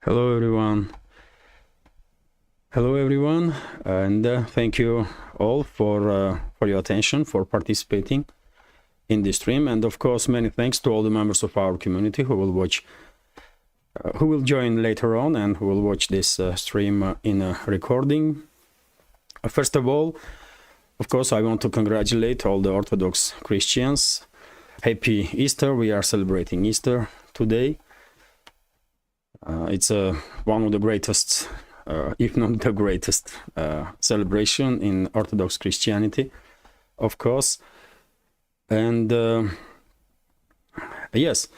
Hello everyone. Hello everyone, and thank you all for your attention, for participating in this stream, and of course many thanks to all the members of our community who will watch, who will join later on, and who will watch this stream in a recording. First of all, of course, I want to congratulate all the Orthodox Christians. Happy Easter! We are celebrating Easter today. It's one of the greatest, if not the greatest, celebration in Orthodox Christianity, of course. And yes,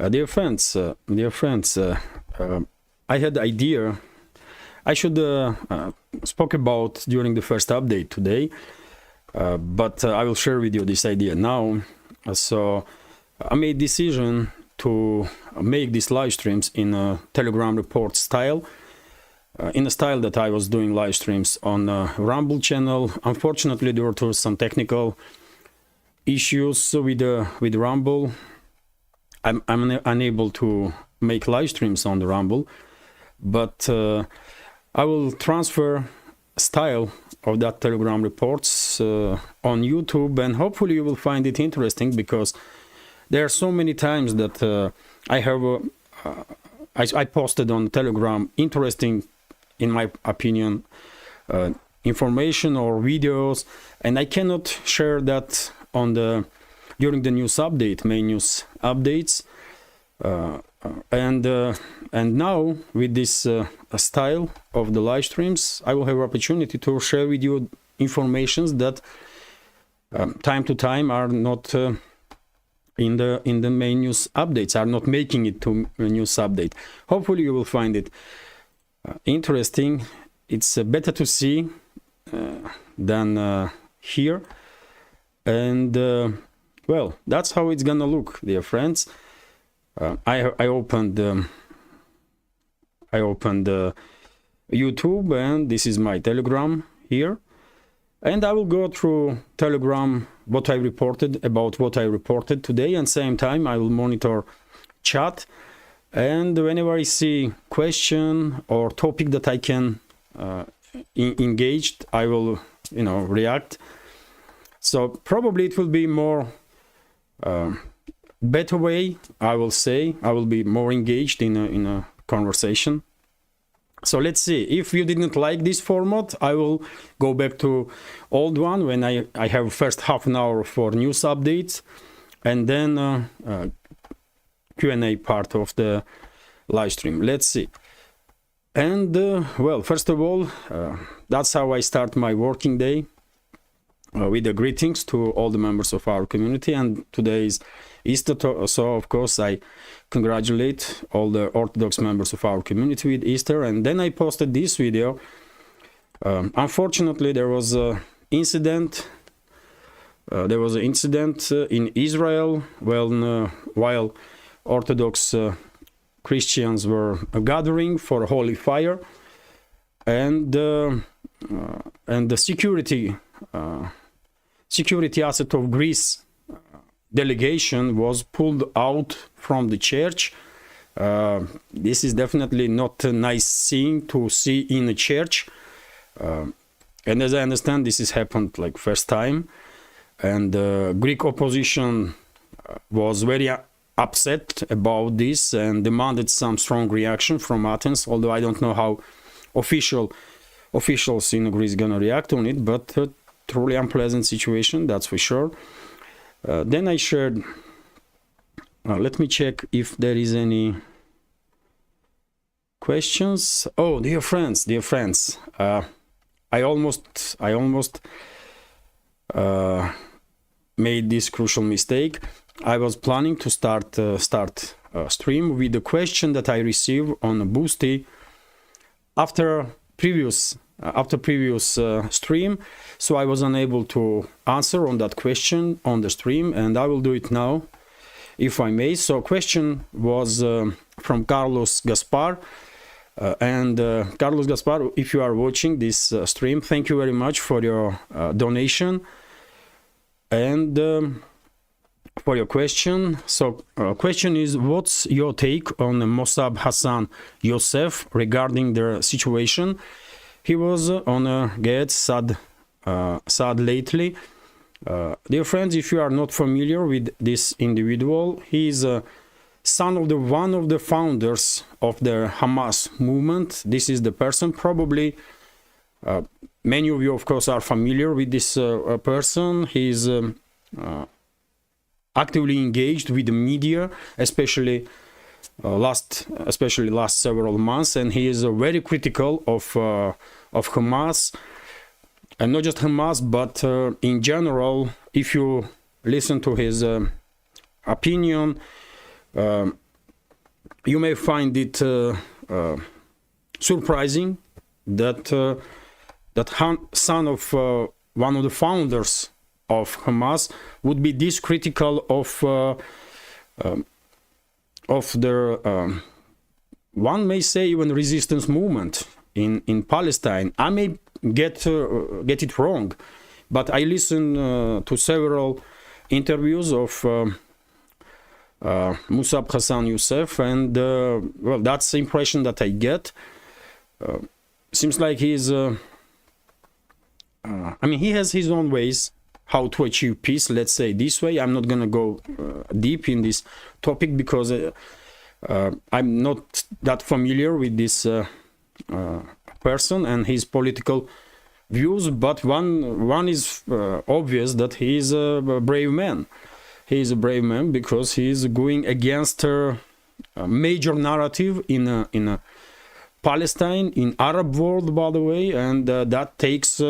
dear friends, I had the idea I should spoke about during the first update today, but I will share with you this idea now. So I made decision to make these live streams in a Telegram report style, in a style that I was doing live streams on Rumble channel. Unfortunately, there were some technical issues with Rumble. I'm unable to make live streams on the Rumble, but I will transfer style of that Telegram reports on YouTube, and hopefully you will find it interesting, because there are so many times that I have I posted on Telegram interesting, in my opinion, information or videos, and I cannot share that on the during the news update, main news updates, and now with this style of the live streams, I will have opportunity to share with you informations that time to time are not in the main news updates, are not making it to a news update. Hopefully you will find it interesting. It's better to see than hear, and well, that's how it's gonna look, dear friends. I opened YouTube, and this is my Telegram here, and I will go through Telegram what I reported today, and same time I will monitor chat, and whenever I see question or topic that I can engage, I will react. So probably it will be more better way, I will say. I will be more engaged in a conversation. So let's see. If you didn't like this format, I will go back to old one, when I have first half an hour for news updates, and then Q&A part of the live stream. Let's see. And well, first of all, that's how I start my working day, with the greetings to all the members of our community. And today is Easter, so of course I congratulate all the Orthodox members of our community with Easter. And then I posted this video. Unfortunately, there was an incident. In Israel while Orthodox Christians were gathering for a holy fire, and the security asset of Greece delegation was pulled out from the church. This is definitely not a nice thing to see in a church, and as I understand, this has happened like first time, and Greek opposition was very upset about this and demanded some strong reaction from Athens, although I don't know how officials in Greece gonna react on it, but truly unpleasant situation, that's for sure. Then I shared, let me check if there is any questions. Oh, dear friends, I almost made this crucial mistake. I was planning to start a stream with the question that I received on Boosty after previous stream, so I was unable to answer on that question on the stream, and I will do it now, if I may. So question was from Carlos Gaspar, and Carlos Gaspar, if you are watching this stream, thank you very much for your donation. And for your question. So, question is, what's your take on Musab Hassan Youssef regarding their situation? He was on a get sad lately. Dear friends, if you are not familiar with this individual, he is a son of one of the founders of the Hamas movement. This is the person. Probably many of you, of course, are familiar with this person. He is actively engaged with the media, especially last several months, and he is very critical of Hamas, and not just Hamas, but in general. If you listen to his opinion, you may find it surprising that son of one of the founders of Hamas would be this critical of their one may say even resistance movement in Palestine. I may get it wrong, but I listened to several interviews of Musab Hassan Youssef, and well, that's the impression that I get. Seems like he's I mean, he has his own ways how to achieve peace, let's say this way. I'm not gonna go deep in this topic because I'm not that familiar with this person and his political views, but one is obvious, that he is a brave man. He is a brave man because he is going against a major narrative in Palestine, in Arab world, by the way, and that takes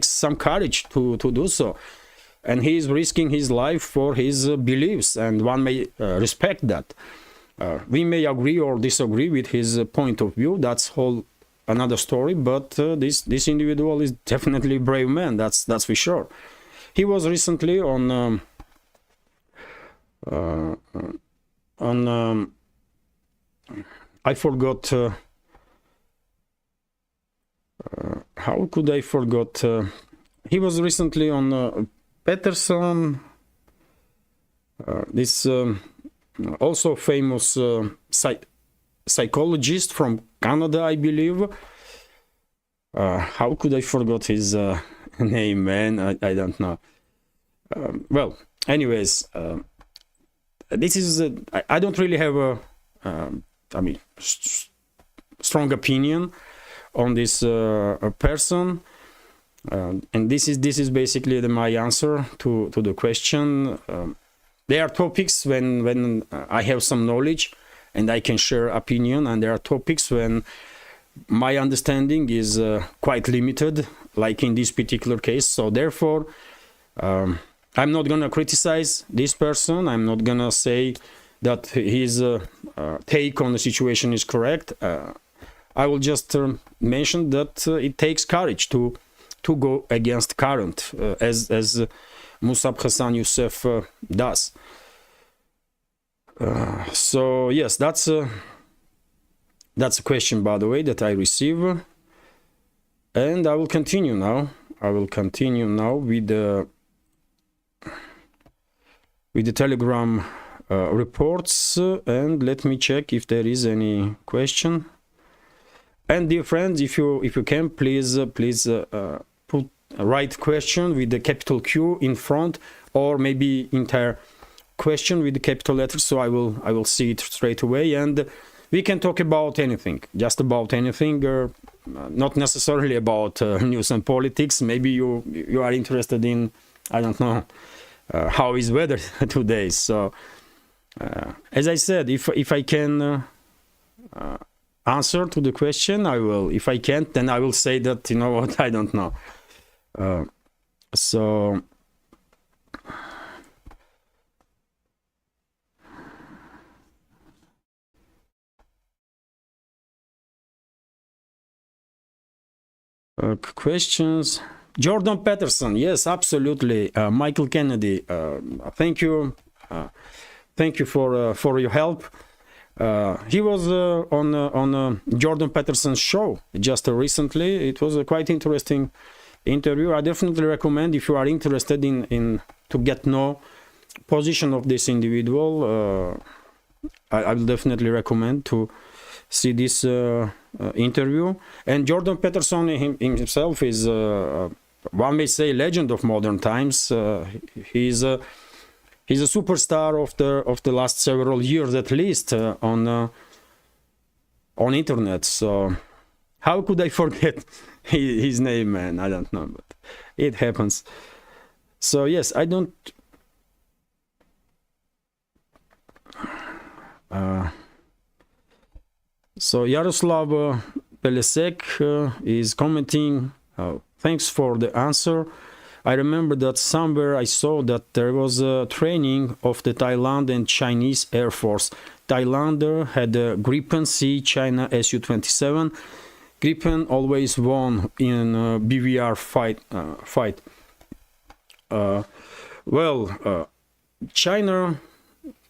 some courage to do so, and he is risking his life for his beliefs, and one may respect that. We may agree or disagree with his point of view. That's whole another story. But this individual is definitely a brave man. That's for sure. He was recently on I forgot. How could I forgot? He was recently on Peterson, this also famous psychologist from Canada, I believe. How could I forgot his name, man? I don't know. Well, anyways, this is I don't really have a I mean strong opinion on this person, and this is basically my answer to the question. There are topics when I have some knowledge and I can share opinion, and there are topics when my understanding is quite limited, like in this particular case. So therefore, I'm not gonna criticize this person. I'm not gonna say that his take on the situation is correct. I will just mention that it takes courage to go against current, as Musab Hassan Youssef does. So yes, that's a question, by the way, that I receive, and I will continue now. With the Telegram reports, and let me check if there is any question. And dear friends, if you can, please put a right question with the capital Q in front, or maybe entire question with the capital letters, so I will see it straight away, and we can talk about anything, just about anything, not necessarily about news and politics. Maybe you are interested in, I don't know, how is weather today. So as I said, if I can answer to the question, I will. If I can't, then I will say that, you know what, I don't know. So questions. Jordan Peterson, yes, absolutely. Michael Kennedy, thank you for your help. He was on Jordan Peterson's show just recently. It was a quite interesting interview. I definitely recommend, if you are interested in to get know position of this individual, I will definitely recommend to see this interview. And Jordan Peterson himself is, one may say, legend of modern times. He's a superstar of the last several years, at least, on internet. So how could I forget his name, man? I don't know, but it happens. So yes, I don't. So Yaroslav Pelesek is commenting, thanks for the answer. I remember that somewhere I saw that there was a training of the Thailand and Chinese Air Force. Thailand had a Gripen C, China Su-27. Gripen always won in BVR fight.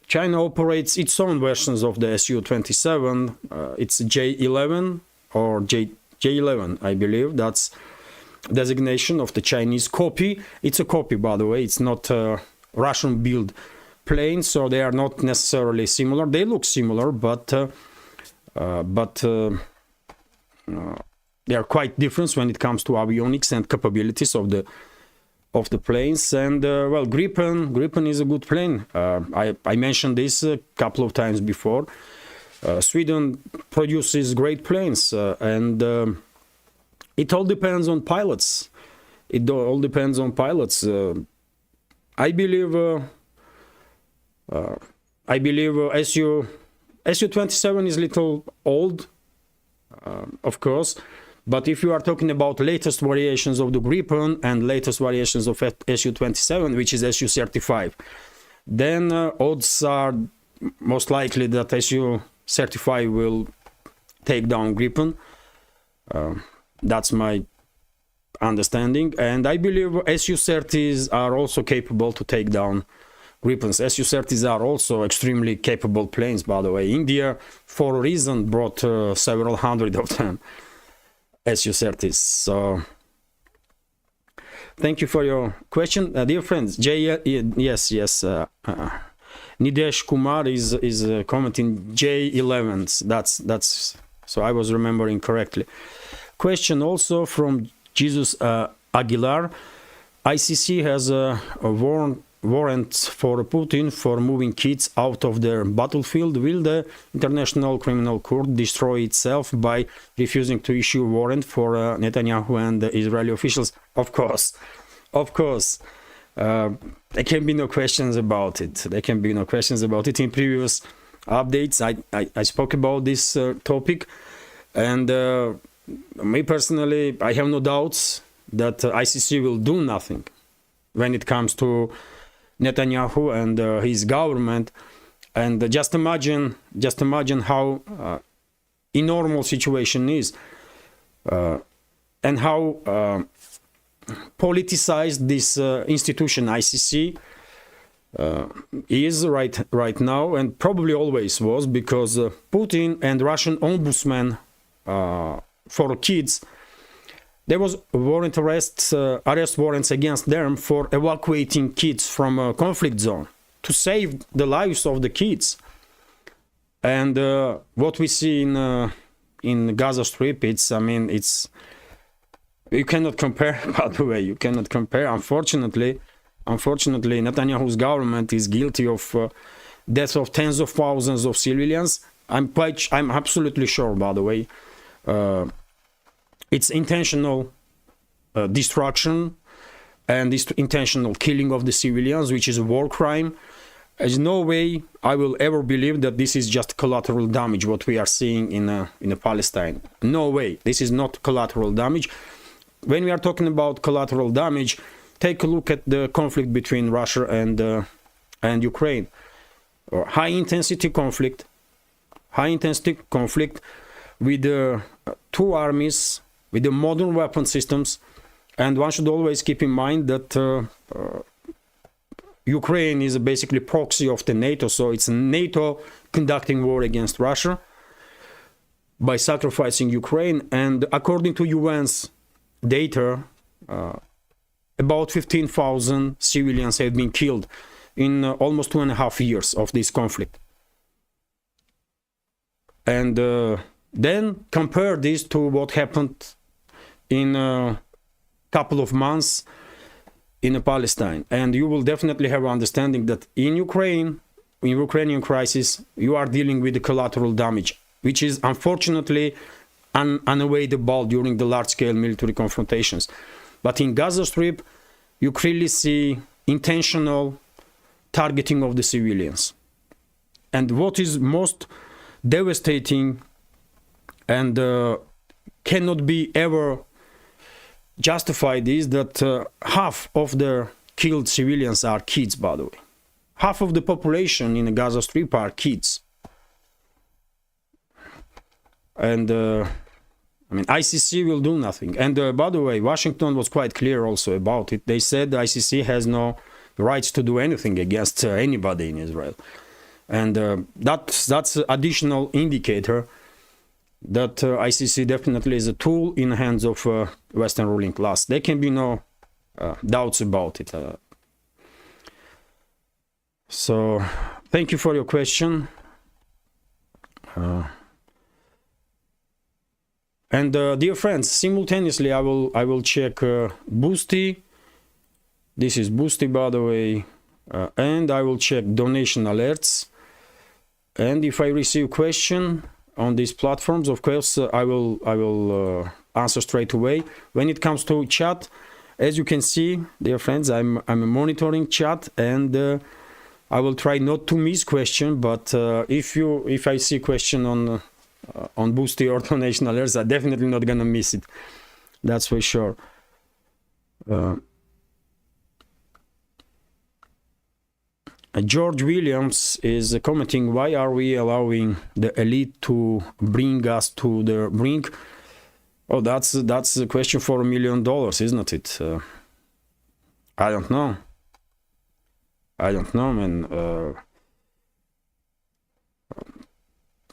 China operates its own versions of the Su-27. It's J-11 or J-11, I believe. That's designation of the Chinese copy. It's a copy, by the way. It's not a Russian-built plane, so they are not necessarily similar. They look similar, but they are quite different when it comes to avionics and capabilities of the planes. And well, Gripen is a good plane. I mentioned this a couple of times before. Sweden produces great planes, and it all depends on pilots. It all depends on pilots. I believe Su-27 is a little old, of course. But if you are talking about latest variations of the Gripen and latest variations of Su-27, which is Su-35, then odds are most likely that Su-35 will take down Gripen. That's my understanding. And I believe Su-30s are also capable to take down Gripens. Su-30s are also extremely capable planes, by the way. India, for a reason, brought several hundred of them. Su-30s. So thank you for your question, dear friends. Nidesh Kumar is commenting J-11s. That's so I was remembering correctly. Question also from Jesus Aguilar. ICC has a warrant for Putin for moving kids out of their battlefield. Will the International Criminal Court destroy itself by refusing to issue a warrant for Netanyahu and the Israeli officials? Of course. There can be no questions about it. In previous updates, I spoke about this topic, and me personally, I have no doubts that ICC will do nothing when it comes to Netanyahu and his government. And just imagine how enormous situation is, and how politicized this institution ICC is right now, and probably always was, because Putin and Russian ombudsman for kids, there was arrest warrants against them for evacuating kids from a conflict zone to save the lives of the kids. And what we see in Gaza Strip, it's you cannot compare. By the way, you cannot compare. Unfortunately, Netanyahu's government is guilty of death of tens of thousands of civilians. I'm absolutely sure. By the way. It's intentional destruction and this intentional killing of the civilians, which is a war crime. There's no way I will ever believe that this is just collateral damage, what we are seeing in Palestine. No way. This is not collateral damage. When we are talking about collateral damage, take a look at the conflict between Russia and Ukraine. High intensity conflict with two armies, with the modern weapon systems. And one should always keep in mind that Ukraine is basically proxy of the NATO, so it's NATO conducting war against Russia by sacrificing Ukraine. And according to UN's data, about 15,000 civilians have been killed in almost 2.5 years of this conflict. And then compare this to what happened in a couple of months in Palestine, and you will definitely have understanding that in Ukraine, in Ukrainian crisis, you are dealing with the collateral damage, which is unfortunately unavoidable during the large-scale military confrontations. But in Gaza Strip, you clearly see intentional targeting of the civilians. And what is most devastating and cannot be ever justified is that half of the killed civilians are kids, by the way. Half of the population in the Gaza Strip are kids. And I mean, ICC will do nothing. And by the way, Washington was quite clear also about it. They said the ICC has no rights to do anything against anybody in Israel. And that's additional indicator that ICC definitely is a tool in the hands of Western ruling class. There can be no doubts about it. So, thank you for your question. And dear friends, simultaneously I will check Boosty. This is Boosty, by the way, and I will check donation alerts. And if I receive question on these platforms, of course, I will answer straight away. When it comes to chat, as you can see, dear friends, I'm monitoring chat, and I will try not to miss question. But if I see question on Boosty or donation alerts, I'm definitely not gonna miss it. That's for sure. George Williams is commenting, why are we allowing the elite to bring us to the brink? Oh, that's a question for $1 million, isn't it? I don't know. I don't know, man.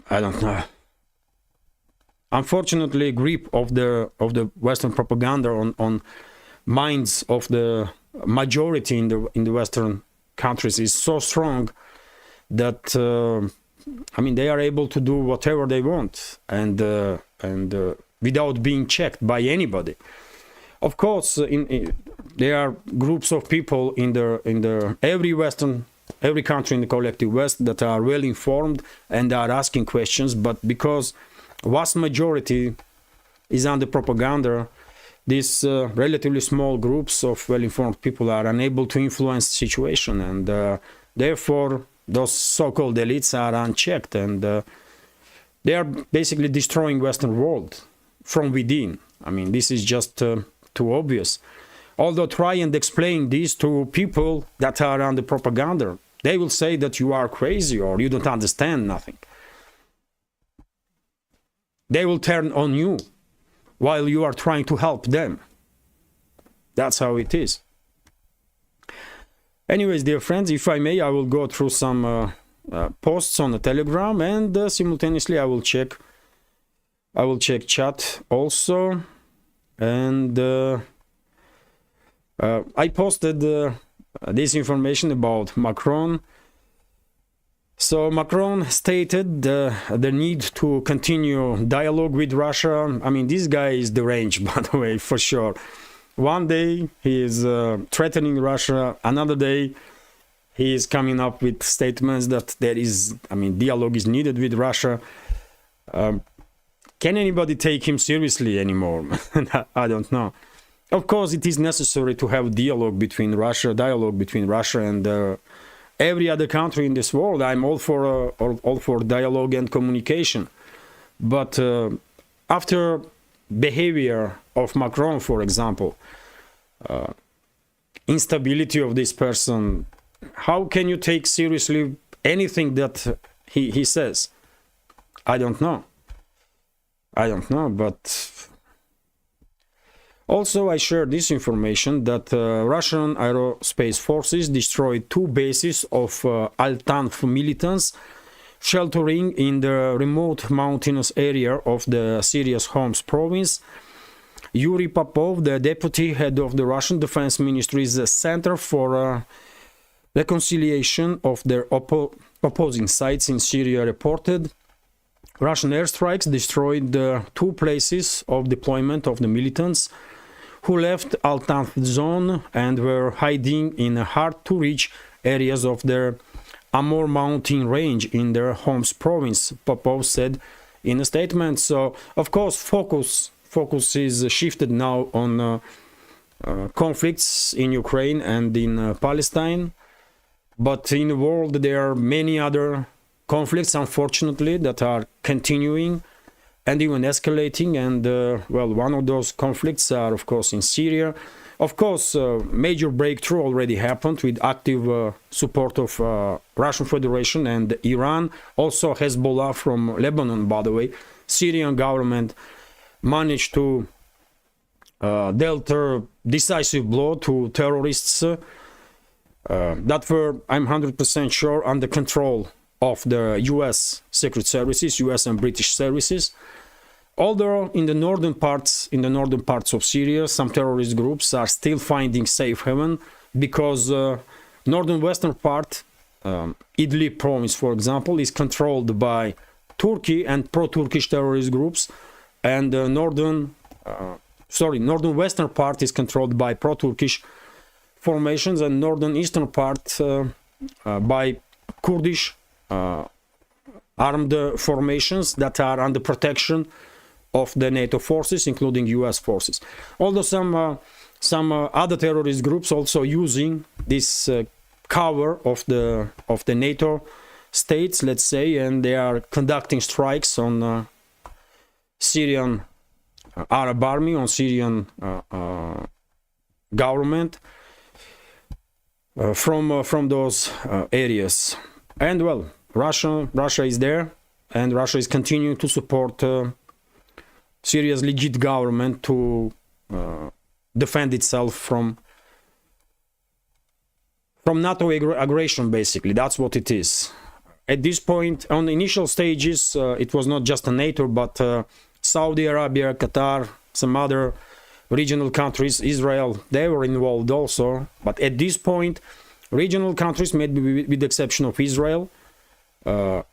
I don't know. Unfortunately, grip of the Western propaganda on minds of the majority in the Western countries is so strong that I mean, they are able to do whatever they want and without being checked by anybody. Of course, there are groups of people in every country in the collective West that are well informed and are asking questions, but because vast majority is under propaganda, these relatively small groups of well-informed people are unable to influence the situation, and therefore those so-called elites are unchecked, and they are basically destroying Western world from within. I mean, this is just too obvious. Although try and explain this to people that are under propaganda, they will say that you are crazy or you don't understand nothing. They will turn on you while you are trying to help them. That's how it is. Anyways, dear friends, if I may, I will go through some posts on the Telegram, and simultaneously I will check chat also. And I posted this information about Macron. So Macron stated the need to continue dialogue with Russia. I mean, this guy is deranged, by the way, for sure. One day he is threatening Russia. Another day he is coming up with statements that there is, I mean, dialogue is needed with Russia. Can anybody take him seriously anymore? I don't know. Of course, it is necessary to have dialogue between Russia and every other country in this world. I'm all for dialogue and communication. But after behavior of Macron, for example, instability of this person, how can you take seriously anything that he says? I don't know. But also I shared this information that Russian aerospace forces destroyed 2 bases of Al-Tanf militants sheltering in the remote mountainous area of the Syria's Homs province. Yuri Popov, the deputy head of the Russian Defense Ministry's Center for reconciliation of their opposing sides in Syria reported. Russian airstrikes destroyed 2 places of deployment of the militants who left Al-Tanf zone and were hiding in hard-to-reach areas of their Amur mountain range in their Homs province, Popov said in a statement. So, of course, focus is shifted now on conflicts in Ukraine and in Palestine. But in the world, there are many other conflicts, unfortunately, that are continuing and even escalating. And, well, one of those conflicts are, of course, in Syria. Of course, major breakthrough already happened with active support of Russian Federation and Iran. Also Hezbollah from Lebanon, by the way. Syrian government managed to dealt a decisive blow to terrorists that were, I'm 100% sure, under control of the US Secret Services, US and British services. Although in the northern parts of Syria, some terrorist groups are still finding safe haven because northern western part, Idlib province, for example, is controlled by Turkey and pro-Turkish terrorist groups, and northern western part is controlled by pro-Turkish formations, and northern eastern part by Kurdish armed formations that are under protection of the NATO forces, including US forces. Although some other terrorist groups also using this cover of the NATO states, let's say, and they are conducting strikes on Syrian Arab army, on Syrian government from those areas. And well, Russia is there, and Russia is continuing to support Syria's legit government to defend itself from NATO aggression, basically. That's what it is. At this point, on the initial stages, it was not just NATO, but Saudi Arabia, Qatar, some other regional countries, Israel, they were involved also. But at this point, regional countries, maybe with the exception of Israel, are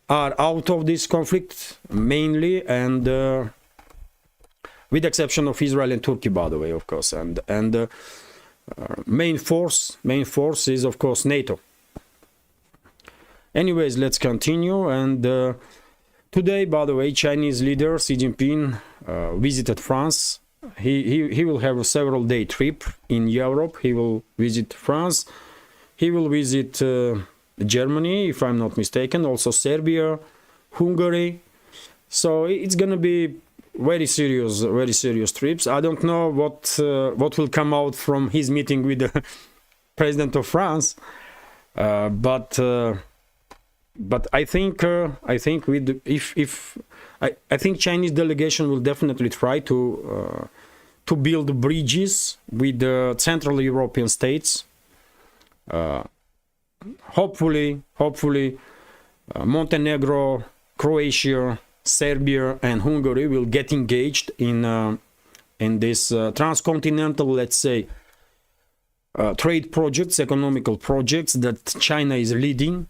out of this conflict mainly, and with the exception of Israel and Turkey, by the way, of course, and main force is, of course, NATO. Anyways, let's continue. And today, by the way, Chinese leader Xi Jinping visited France. He will have a several-day trip in Europe. He will visit France. He will visit Germany, if I'm not mistaken, also Serbia, Hungary. So it's gonna be very serious trips. I don't know what will come out from his meeting with the president of France, but I think with I think Chinese delegation will definitely try to build bridges with the Central European states. Hopefully, Montenegro, Croatia, Serbia, and Hungary will get engaged in this transcontinental, let's say, trade projects, economical projects that China is leading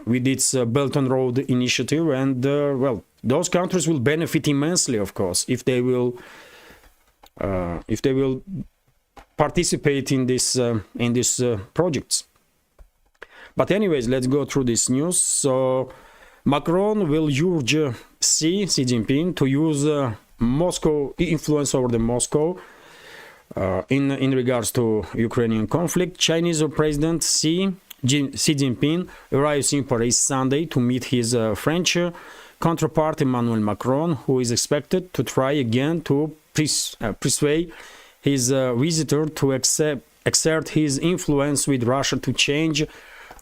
with its Belt and Road initiative, and well, those countries will benefit immensely, of course, if they will participate in this projects. But anyways, let's go through this news. So Macron will urge Xi Jinping to use Moscow influence over the Moscow in regards to Ukrainian conflict. Chinese President Xi Jinping arrives in Paris Sunday to meet his French counterpart Emmanuel Macron, who is expected to try again to persuade his visitor to exert his influence with Russia to change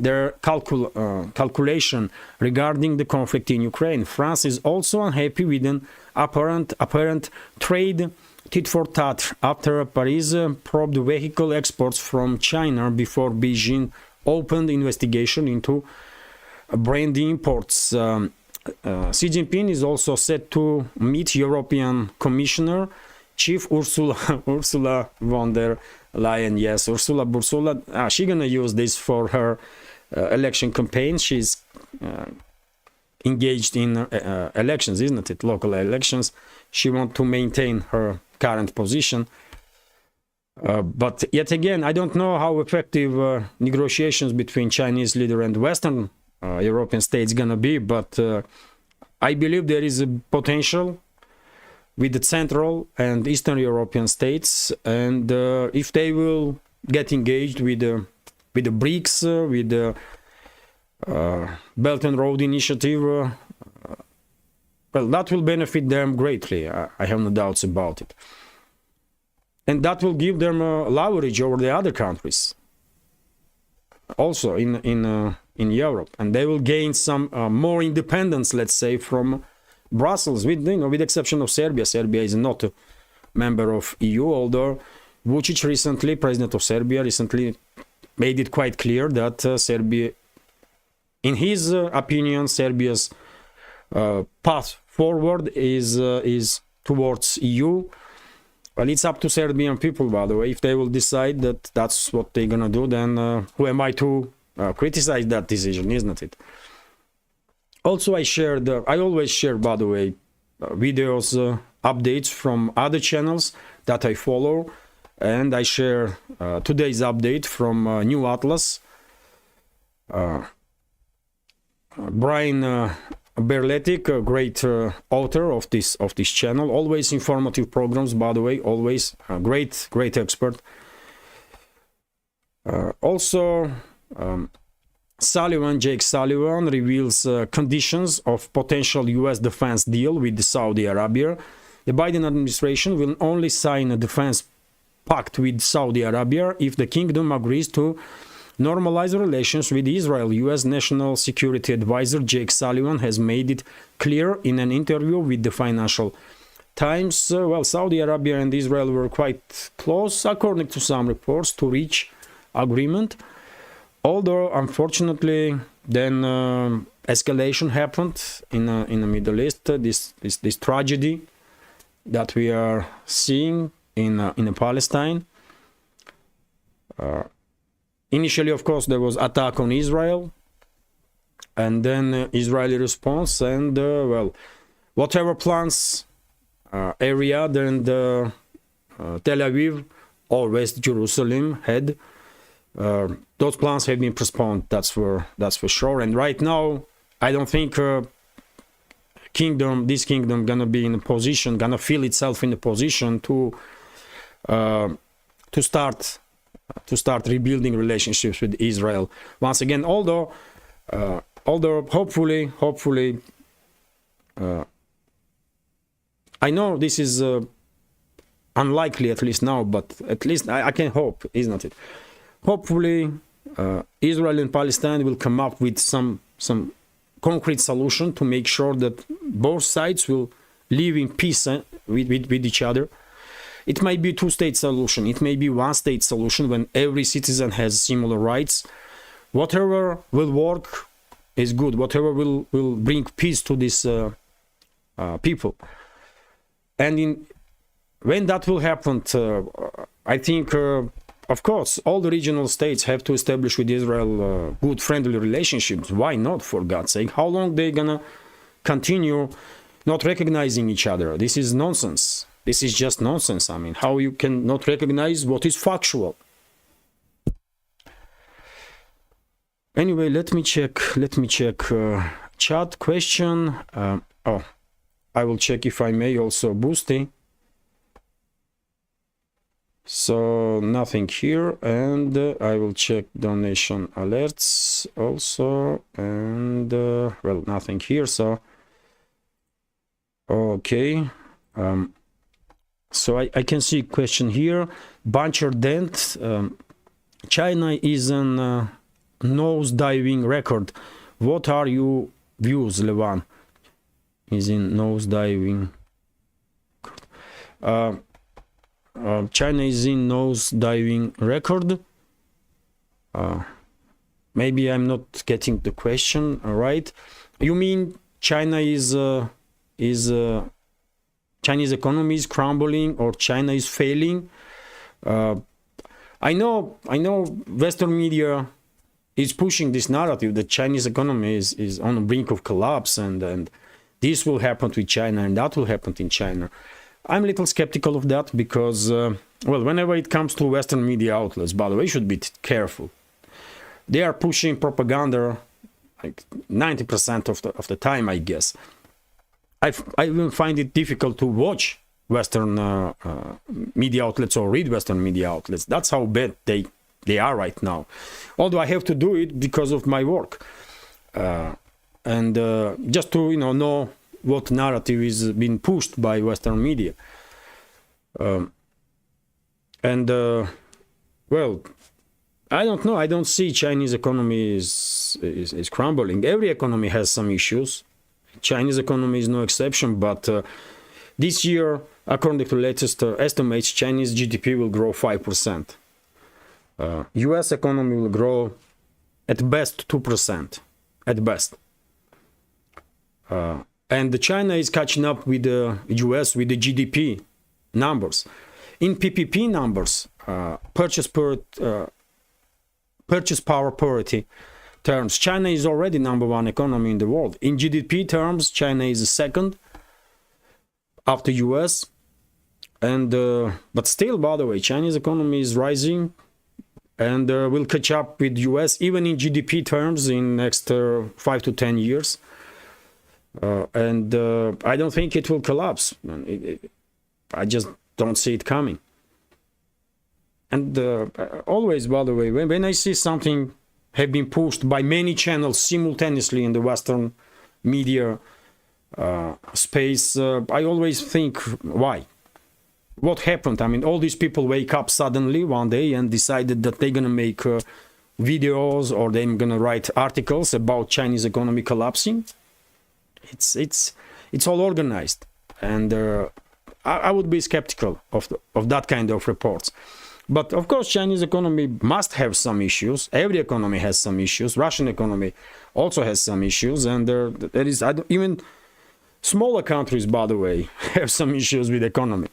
their calculation regarding the conflict in Ukraine. France is also unhappy with an apparent trade tit-for-tat after Paris probed vehicle exports from China before Beijing opened investigation into brandy imports. Xi Jinping is also set to meet European Commissioner chief Ursula Ursula von der Leyen. Yes, Ursula. She's gonna use this for her election campaign. She's engaged in elections, isn't it? Local elections. She wants to maintain her current position. But yet again, I don't know how effective negotiations between Chinese leader and Western European states gonna be. But I believe there is a potential with the Central and Eastern European states, and if they will get engaged with the BRICS, with the Belt and Road Initiative, well, that will benefit them greatly. I have no doubts about it, and that will give them leverage over the other countries, also in Europe, and they will gain some more independence, let's say, from Brussels, with with the exception of Serbia. Serbia is not a member of EU, although Vučić recently, president of Serbia, recently made it quite clear that Serbia, in his opinion, Serbia's path forward is towards EU. Well, it's up to Serbian people, by the way. If they will decide that that's what they're gonna do, then who am I to criticize that decision, isn't it? Also, I always share, by the way, videos, updates from other channels that I follow, and I share today's update from New Atlas. Brian Berletic, a great author of this channel, always informative programs, by the way, always a great expert. Also, Jake Sullivan reveals conditions of potential US defense deal with Saudi Arabia. The Biden administration will only sign a defense pact with Saudi Arabia if the kingdom agrees to normalize relations with Israel. US National Security Advisor Jake Sullivan has made it clear in an interview with the Financial Times. Well, Saudi Arabia and Israel were quite close, according to some reports, to reach agreement. Although, unfortunately, then escalation happened in the Middle East. This tragedy that we are seeing in Palestine. Initially, of course, there was attack on Israel, and then Israeli response, and well, whatever plans Riyadh and Tel Aviv or West Jerusalem had. Those plans have been postponed. That's for sure. And right now, I don't think this kingdom gonna be in a position, gonna feel itself in a position to start rebuilding relationships with Israel once again. Although hopefully, I know this is unlikely, at least now, but at least I can hope, isn't it? Hopefully, Israel and Palestine will come up with some concrete solution to make sure that both sides will live in peace with each other. It might be a two-state solution. It may be one-state solution when every citizen has similar rights. Whatever will work is good. Whatever will bring peace to these people. And when that will happen, I think. Of course, all the regional states have to establish with Israel good, friendly relationships. Why not, for God's sake? How long they gonna continue not recognizing each other? This is nonsense. This is just nonsense. I mean, how you can not recognize what is factual? Anyway, let me check chat question. Oh, I will check if I may also Boosty. So nothing here, and I will check donation alerts also, and well, nothing here. So okay, so I can see question here. Buncher Dent, China is on nose diving record. What are your views, Levan? Is in nose diving. China is in nose diving record. Maybe I'm not getting the question right. You mean China is Chinese economy is crumbling or China is failing. I know Western media is pushing this narrative that Chinese economy is on the brink of collapse, and this will happen with China and that will happen in China. I'm a little skeptical of that because, well, whenever it comes to Western media outlets, by the way, you should be careful. They are pushing propaganda like 90% of the time, I guess. I even find it difficult to watch Western media outlets or read Western media outlets. That's how bad they are right now. Although I have to do it because of my work. And just to know what narrative is being pushed by Western media. Well, I don't know. I don't see Chinese economy is crumbling. Every economy has some issues. Chinese economy is no exception, but this year, according to latest estimates, Chinese GDP will grow 5%. US economy will grow at best 2%, at best. And China is catching up with the US with the GDP numbers. In PPP numbers, purchase power parity terms, China is already #1 economy in the world. In GDP terms, China is second after US. And but still, by the way, Chinese economy is rising and will catch up with US even in GDP terms in next 5 to 10 years. And I don't think it will collapse. I just don't see it coming. And always, by the way, when I see something have been pushed by many channels simultaneously in the Western media space, I always think, why? What happened? I mean, all these people wake up suddenly one day and decided that they're gonna make videos or they're gonna write articles about Chinese economy collapsing. It's all organized, and I would be skeptical of that kind of reports. But of course, Chinese economy must have some issues. Every economy has some issues. Russian economy also has some issues, and there is even smaller countries, by the way, have some issues with economy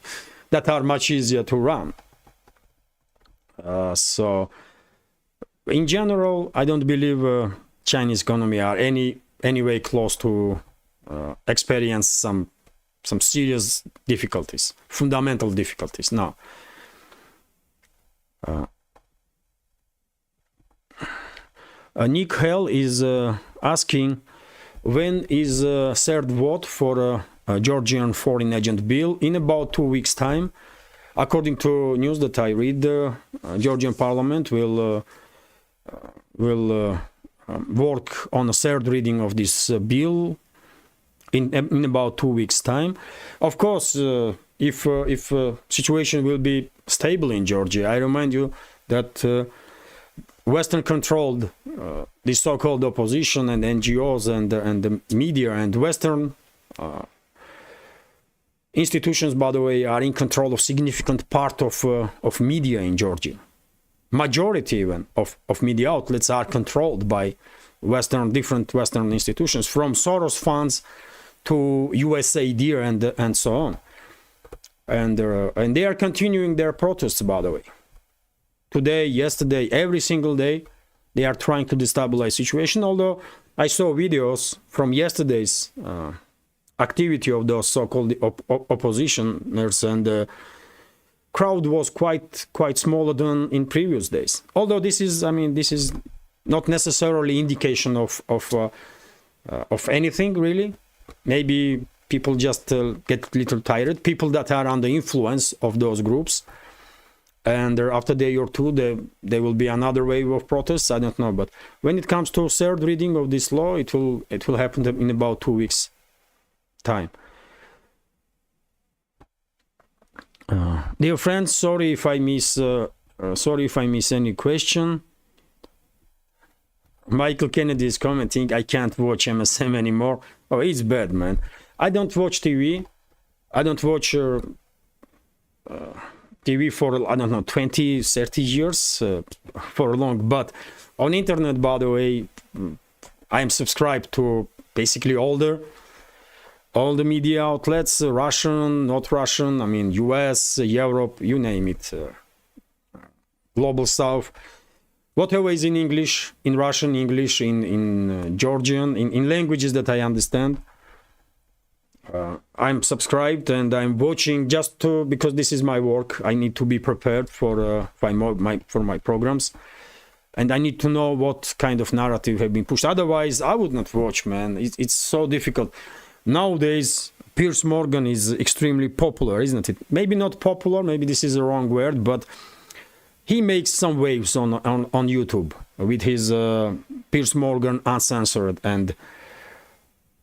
that are much easier to run. So, in general, I don't believe Chinese economy are any way close to experience some serious difficulties, fundamental difficulties. No. Nick Hell is asking, when is third vote for a Georgian foreign agent bill? In about 2 weeks' time. According to news that I read, the Georgian parliament will work on a third reading of this bill in about 2 weeks' time. Of course, if situation will be stable in Georgia, I remind you that Western-controlled the so-called opposition and NGOs and the media and Western institutions, by the way, are in control of significant part of media in Georgia. Majority even of media outlets are controlled by different Western institutions, from Soros funds to USAID and so on. And they are continuing their protests, by the way. Today, yesterday, every single day, they are trying to destabilize situation. Although I saw videos from yesterday's activity of those so-called oppositioners, and the crowd was quite smaller than in previous days. Although this is not necessarily indication of anything really. Maybe people just get a little tired. People that are under influence of those groups, and after a day or two, there will be another wave of protests. I don't know, but when it comes to third reading of this law, it will happen in about 2 weeks' time. Dear friends, sorry if I miss any question. Michael Kennedy is commenting, I can't watch MSM anymore. Oh, it's bad, man. I don't watch TV. I don't watch TV for, I don't know, 20, 30 years, for long. But on internet, by the way, I am subscribed to basically all the all the media outlets, Russian, not Russian, I mean US, Europe, you name it, Global South, whatever is in English, in Russian, English, in Georgian, in languages that I understand. I'm subscribed and I'm watching just because this is my work. I need to be prepared for my programs, and I need to know what kind of narrative have been pushed. Otherwise, I would not watch, man. It's so difficult. Nowadays, Piers Morgan is extremely popular, isn't it? Maybe not popular, maybe this is the wrong word, but he makes some waves on YouTube with his Piers Morgan Uncensored, and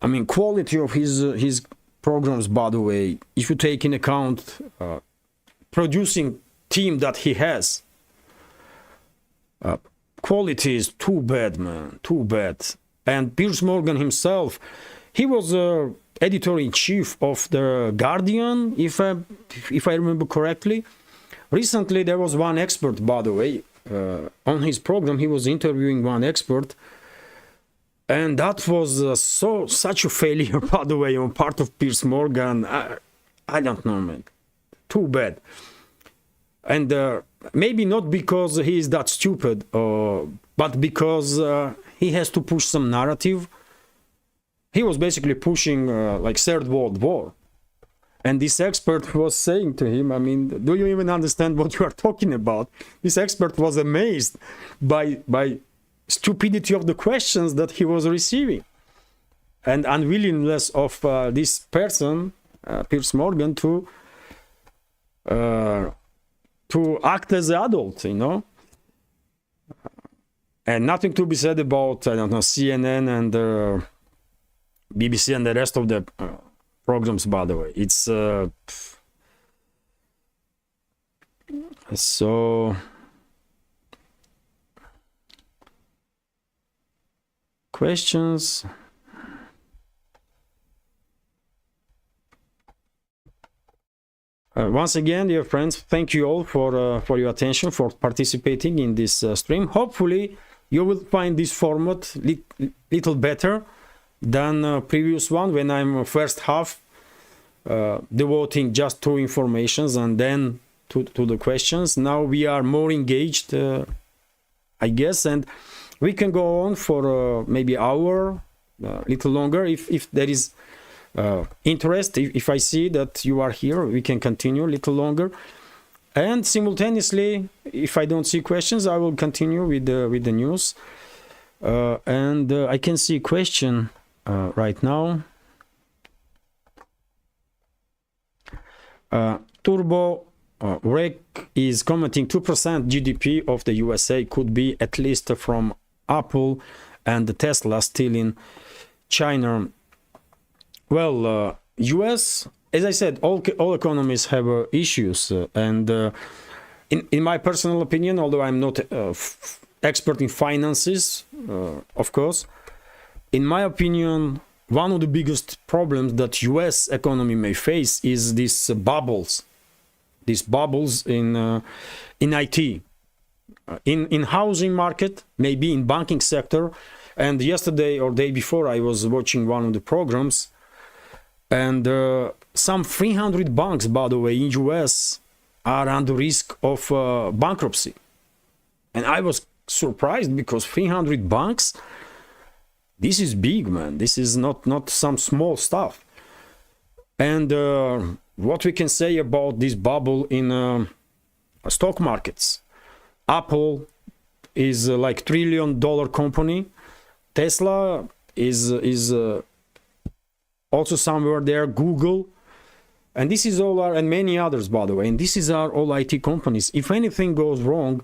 I mean, quality of his programs, by the way, if you take in account producing team that he has, quality is too bad, man, too bad. And Piers Morgan himself, he was editor-in-chief of the Guardian, if I remember correctly. Recently, there was one expert, by the way, on his program. He was interviewing one expert. And that was such a failure, by the way, on part of Piers Morgan. I don't know, man. Too bad. And maybe not because he is that stupid, but because he has to push some narrative. He was basically pushing like Third World War. And this expert was saying to him, I mean, do you even understand what you are talking about? This expert was amazed by stupidity of the questions that he was receiving, and unwillingness of this person, Piers Morgan, to act as an adult, you know. And nothing to be said about, I don't know, CNN and BBC and the rest of the programs, by the way. It's so... Questions? Once again, dear friends, thank you all for your attention, for participating in this stream. Hopefully, you will find this format little better than previous one, when I'm first half devoting just to informations and then to the questions. Now we are more engaged, I guess, and we can go on for maybe an hour, little longer, if there is interest. If I see that you are here, we can continue a little longer. And simultaneously, if I don't see questions, I will continue with the news. And I can see a question right now. Turbo Rec is commenting 2% GDP of the USA could be at least from Apple and the Tesla, still in China. Well, US, as I said, all economies have issues, and in my personal opinion, although I'm not expert in finances, of course, in my opinion, one of the biggest problems that US economy may face is these bubbles in IT. In housing market, maybe in banking sector. And yesterday or day before, I was watching one of the programs, and some 300 banks, by the way, in US are under risk of bankruptcy. And I was surprised, because 300 banks, this is big, man. This is not some small stuff. And what we can say about this bubble in stock markets? Apple is like $1 trillion company. Tesla is also somewhere there. Google, and this is all and many others, by the way. And this is all IT companies. If anything goes wrong,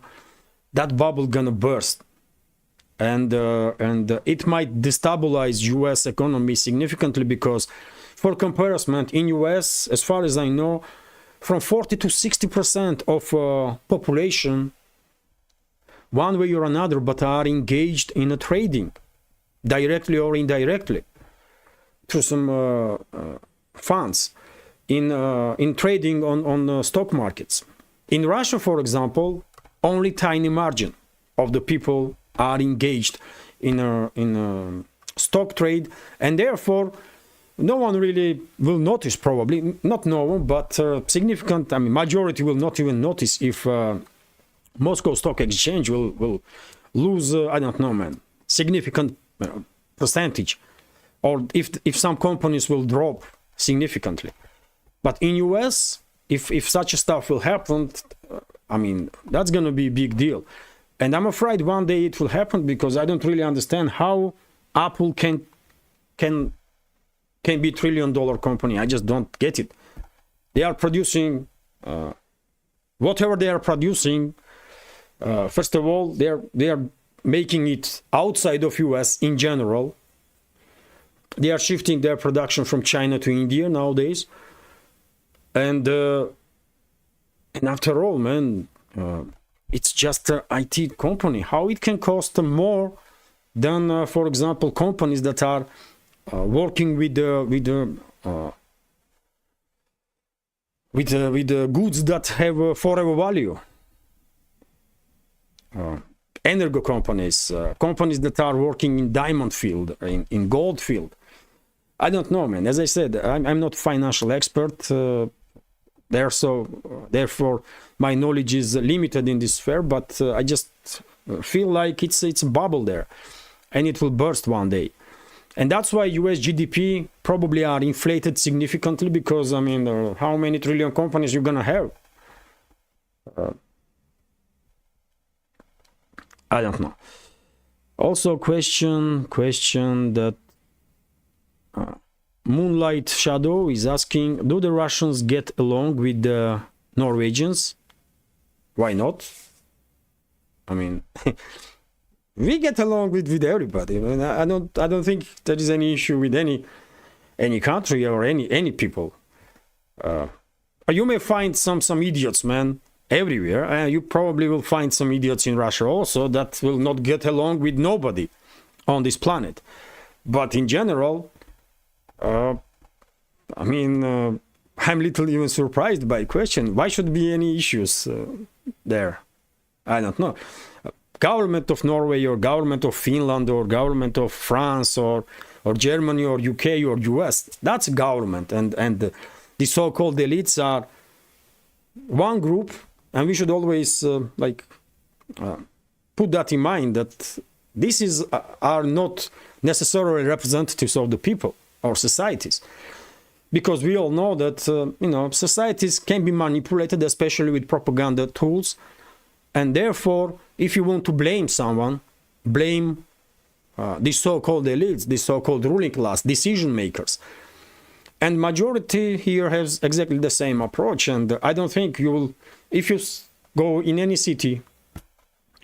that bubble gonna burst, and it might destabilize U.S. economy significantly, because, for comparison, in U.S., as far as I know, from 40 to 60% of population, one way or another, but are engaged in a trading, directly or indirectly, through some funds, in trading on stock markets. In Russia, for example, only tiny margin of the people are engaged in a stock trade, and therefore no one really will notice, probably not no one, but significant, I mean, majority will not even notice if Moscow Stock Exchange will lose, I don't know, man, significant percentage, or if some companies will drop significantly. But in US, if such stuff will happen, I mean, that's gonna be a big deal. And I'm afraid one day it will happen, because I don't really understand how Apple can be $1 trillion company. I just don't get it. They are producing whatever they are producing. First of all, they are making it outside of US in general. They are shifting their production from China to India nowadays. And after all, man, it's just an IT company. How it can cost more than, for example, companies that are working with the goods that have forever value. Energo companies, companies that are working in diamond field, in gold field. I don't know, man. As I said, I'm not a financial expert. Therefore, my knowledge is limited in this sphere. But I just feel like it's a bubble there, and it will burst one day. And that's why US GDP probably are inflated significantly, because, I mean, how many trillion companies you're gonna have? I don't know. Also, question that Moonlight Shadow is asking: do the Russians get along with the Norwegians? Why not? I mean, we get along with everybody. I mean, I don't think there is any issue with any country or any people. You may find some idiots, man, everywhere. You probably will find some idiots in Russia also that will not get along with nobody on this planet. But in general, I mean, I'm little even surprised by question. Why should be any issues there? I don't know. Government of Norway or government of Finland or government of France or Germany or UK or US, that's government, and the so-called elites are one group, and we should always put that in mind, that this are not necessarily representatives of the people or societies, because we all know that societies can be manipulated, especially with propaganda tools. And therefore, if you want to blame someone, blame the so-called elites, the so-called ruling class, decision makers. And majority here has exactly the same approach. And I don't think you will, if you go in any city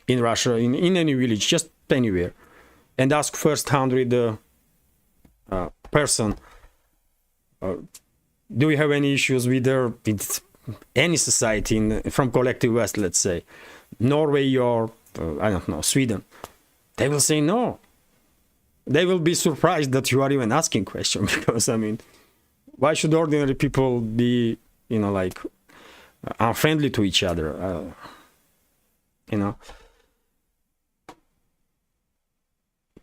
in Russia, in any village, just anywhere, and ask first 100 person, do you have any issues with any society from collective West, let's say, Norway or, I don't know, Sweden? They will say no. They will be surprised that you are even asking question, because, I mean, why should ordinary people be, unfriendly to each other?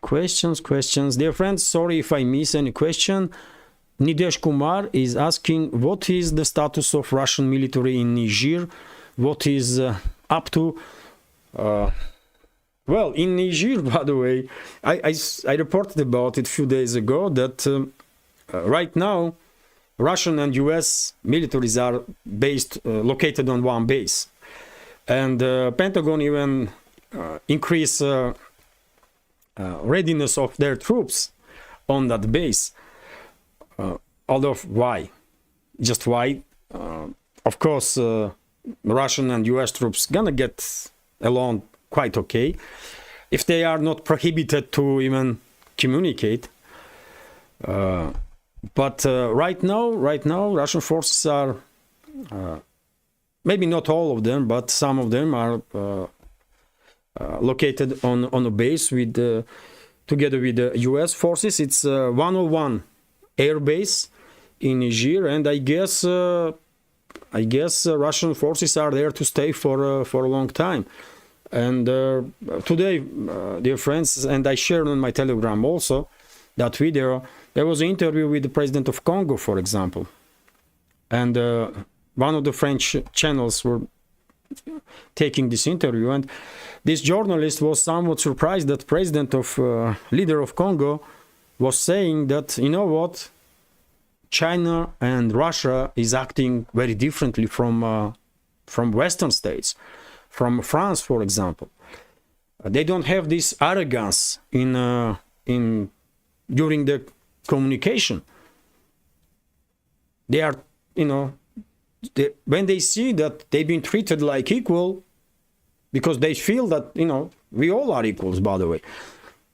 Questions. Dear friends, sorry if I miss any question. Nidesh Kumar is asking, what is the status of Russian military in Niger? What is up to? Well, in Niger, by the way, I reported about it a few days ago that right now Russian and US militaries are located on one base, and Pentagon even increased readiness of their troops on that base. Although why? Just why? Of course, Russian and US troops gonna get along quite okay if they are not prohibited to even communicate. But right now, Russian forces are, maybe not all of them, but some of them are located on a base with together with the US forces. It's 101 air base in Niger, and I guess Russian forces are there to stay for a long time. And today, dear friends, and I shared on my Telegram also, that video, there was an interview with the president of Congo, for example. And one of the French channels were taking this interview, and this journalist was somewhat surprised that leader of Congo was saying that, you know what, China and Russia is acting very differently from Western states, from France, for example. They don't have this arrogance during the communication. They are, when they see that they've been treated like equal, because they feel that, we all are equals, by the way.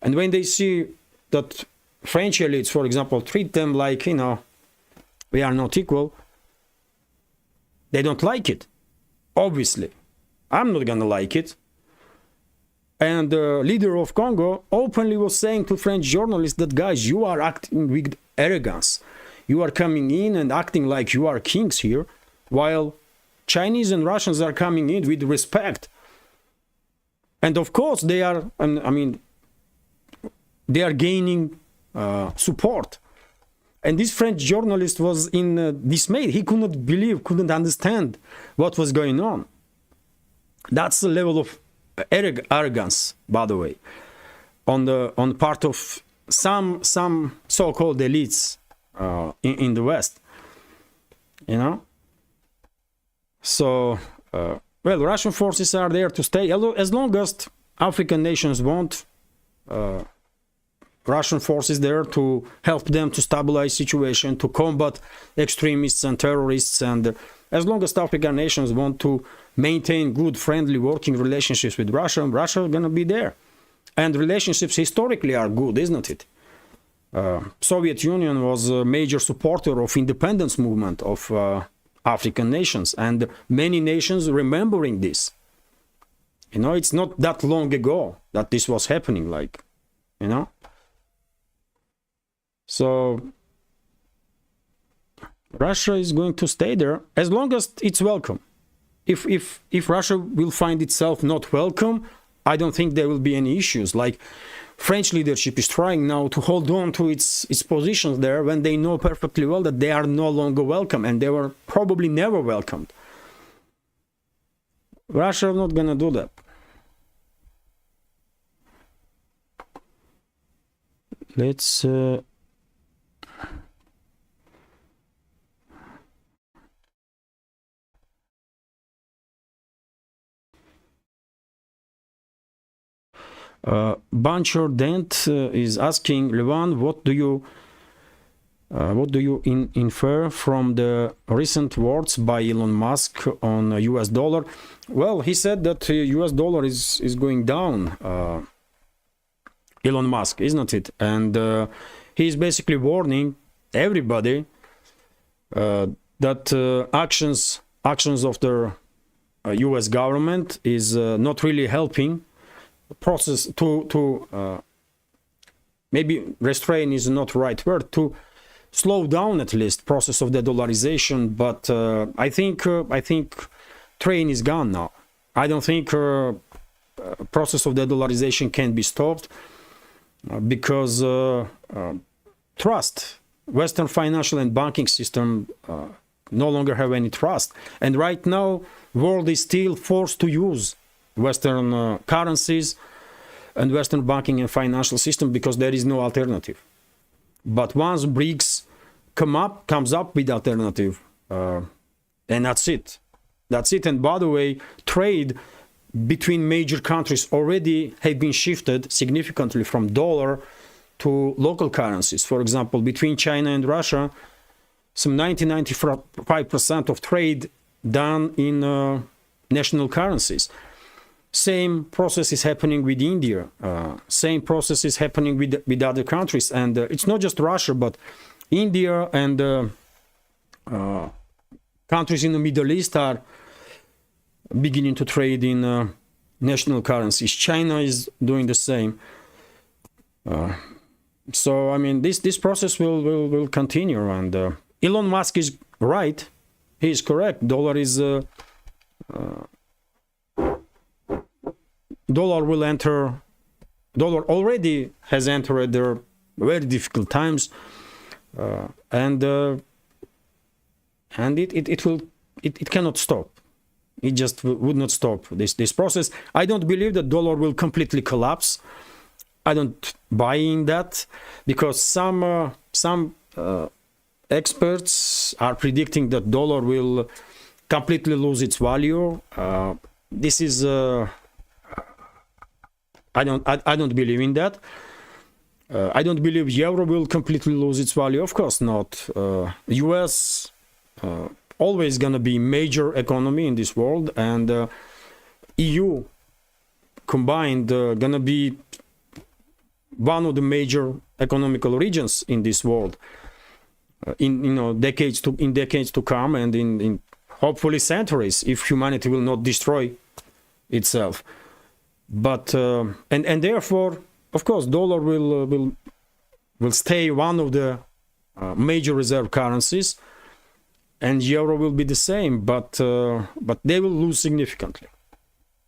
And when they see that French elites, for example, treat them like, we are not equal, they don't like it. Obviously. I'm not gonna like it. And the leader of Congo openly was saying to French journalists that, guys, you are acting with arrogance. You are coming in and acting like you are kings here, while Chinese and Russians are coming in with respect. And of course, they are gaining support. And this French journalist was dismayed. He could not believe, couldn't understand what was going on. That's the level of arrogance, by the way, on the part of some so-called elites in the West. So, well, Russian forces are there to stay. As long as African nations want Russian forces there to help them to stabilize situation, to combat extremists and terrorists, and as long as African nations want to maintain good, friendly, working relationships with Russia is going to be there. And relationships historically are good, isn't it? Soviet Union was a major supporter of independence movement of African nations, and many nations remembering this. It's not that long ago that this was happening, So Russia is going to stay there as long as it's welcome. If Russia will find itself not welcome, I don't think there will be any issues. Like French leadership is trying now to hold on to its positions there when they know perfectly well that they are no longer welcome, and they were probably never welcomed. Russia is not gonna do that. Let's Bancher Dent is asking, Levan, what do you infer from the recent words by Elon Musk on US dollar? Well, he said that US dollar is going down, Elon Musk, isn't it? And he's basically warning everybody that actions of the US government is not really helping process to maybe restrain is not the right word, to slow down at least process of de-dollarization. But I think train is gone now. I don't think process of de-dollarization can be stopped because trust, Western financial and banking system no longer have any trust, and right now world is still forced to use Western currencies and Western banking and financial system because there is no alternative. But once BRICS comes up with alternative, and that's it. And by the way, trade between major countries already have been shifted significantly from dollar to local currencies. For example, between China and Russia, some 90-95% of trade done in national currencies. Same process is happening with India. Same process is happening with other countries. And it's not just Russia, but India and countries in the Middle East are beginning to trade in national currencies. China is doing the same. So, I mean, this process will continue. And Elon Musk is right. He is correct. Dollar already has entered the very difficult times, and it cannot stop. It just would not stop this process. I don't believe that dollar will completely collapse. I don't buy in that, because some experts are predicting that dollar will completely lose its value. This is I don't believe in that. I don't believe euro will completely lose its value. Of course not. US always gonna be major economy in this world, and EU combined gonna be one of the major economical regions in this world in decades to come, and in hopefully centuries, if humanity will not destroy itself. But and therefore, of course, dollar will stay one of the major reserve currencies, and euro will be the same, but they will lose significantly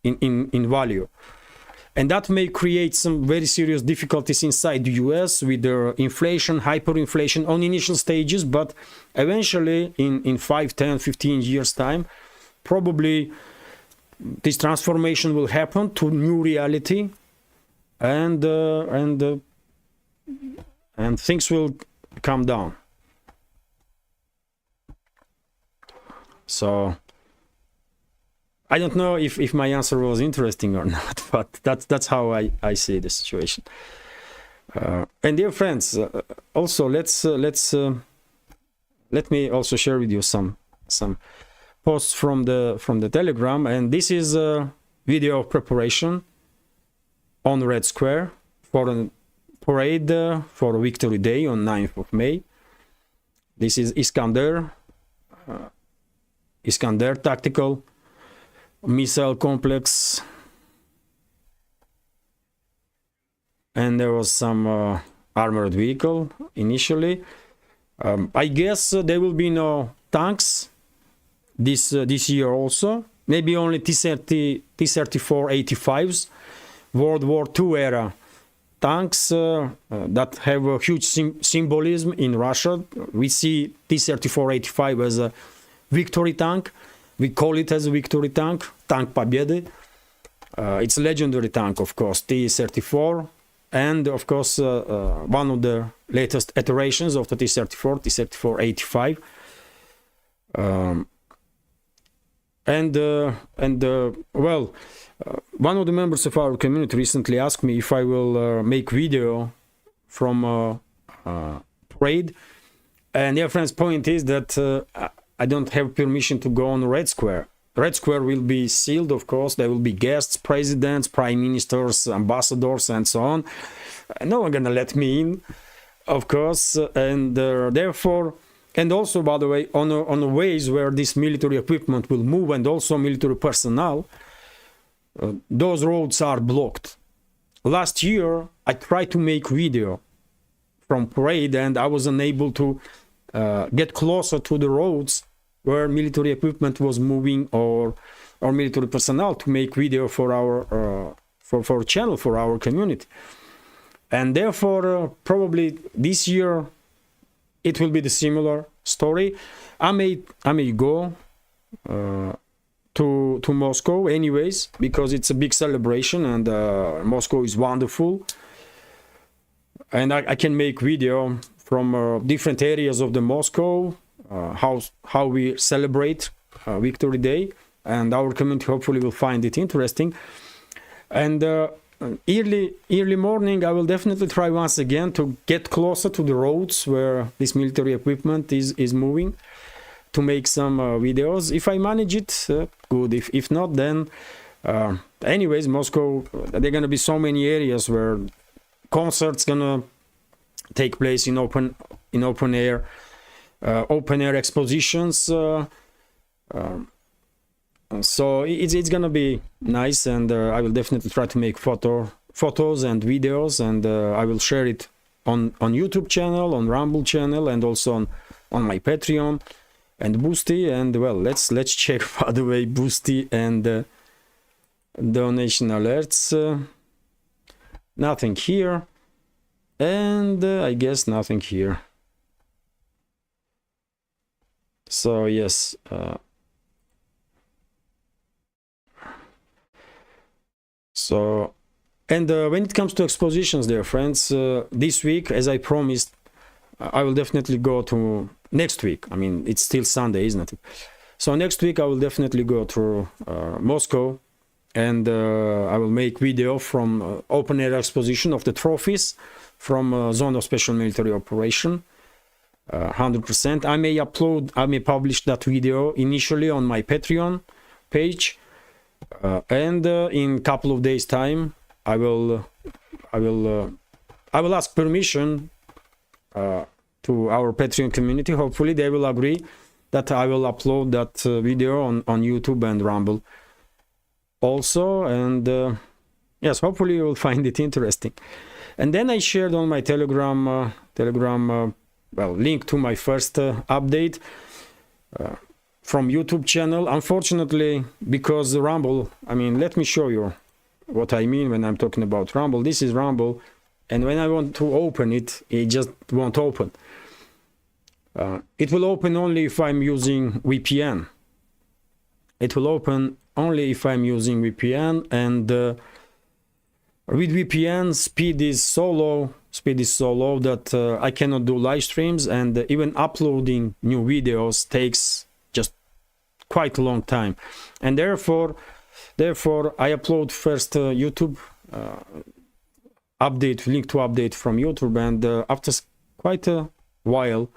in value. And that may create some very serious difficulties inside the US with their inflation, hyperinflation on initial stages, but eventually in 5, 10, 15 years time, probably this transformation will happen to new reality, and things will calm down. So I don't know if my answer was interesting or not, but that's how I see the situation. And dear friends, also let me also share with you some posts from the Telegram, and this is a video of preparation on Red Square for a parade for Victory Day on 9th of May. This is Iskander tactical missile complex, and there was some armored vehicle initially. I guess there will be no tanks this year also, maybe only T-34-85s, World War II era tanks that have a huge symbolism in Russia. We see T-34-85 as a victory tank. We call it as a victory tank, Tank Победы. It's a legendary tank, of course, T-34, and of course one of the latest iterations of the T-34, T-34-85. Well, one of the members of our community recently asked me if I will make video from parade, and their friend's point is that I don't have permission to go on Red Square. Red Square will be sealed, of course. There will be guests, presidents, prime ministers, ambassadors, and so on. No one gonna let me in, of course, and therefore, and also, by the way, on the ways where this military equipment will move, and also military personnel, those roads are blocked. Last year, I tried to make video from parade, and I was unable to get closer to the roads where military equipment was moving, or military personnel, to make video for our for channel, for our community. And therefore, probably this year it will be the similar story. I may go to Moscow anyways, because it's a big celebration, and Moscow is wonderful, and I can make video from different areas of the Moscow, how we celebrate Victory Day, and our community hopefully will find it interesting. And early morning, I will definitely try once again to get closer to the roads where this military equipment is moving, to make some videos. If I manage it, good. If not, then anyways, Moscow, there are gonna be so many areas where concerts gonna take place in open air expositions. So it's gonna be nice, and I will definitely try to make photos and videos, and I will share it on YouTube channel, on Rumble channel, and also on my Patreon and Boosty. And well, let's check, by the way, Boosty and donation alerts. Nothing here. and I guess nothing here. So yes, and when it comes to expositions, dear friends, this week, as I promised, I will definitely go to next week. I mean, it's still Sunday, isn't it? So next week I will definitely go to Moscow, and I will make video from open air exposition of the trophies from Zone of Special Military Operation. 100%. I may publish that video initially on my Patreon page, and in a couple of days time I will ask permission to our Patreon community. Hopefully they will agree that I will upload that video on YouTube and Rumble also, and yes, hopefully you will find it interesting. And then I shared on my Telegram well, link to my first update from YouTube channel. Unfortunately, because the Rumble, I mean, let me show you what I mean when I'm talking about Rumble. This is Rumble, and when I want to open it, it just won't open. It will open only if I'm using VPN. It will open only if I'm using VPN, and with VPN, speed is so low that I cannot do live streams, and even uploading new videos takes just quite a long time. And therefore I upload first YouTube update, link to update from YouTube, and after quite a while,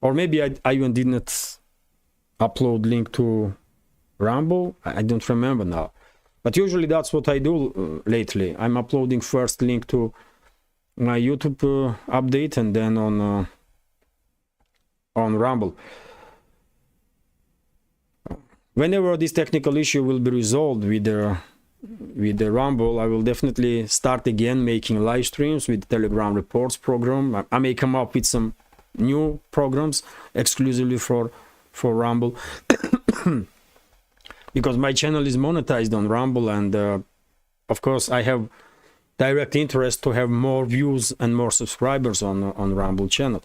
or maybe I even did not upload link to Rumble, I don't remember now. But usually that's what I do lately. I'm uploading first link to my YouTube update, and then on Rumble. Whenever this technical issue will be resolved with the Rumble, I will definitely start again making live streams with Telegram reports program. I may come up with some new programs exclusively for Rumble. Because my channel is monetized on Rumble, and of course I have direct interest to have more views and more subscribers on Rumble channel.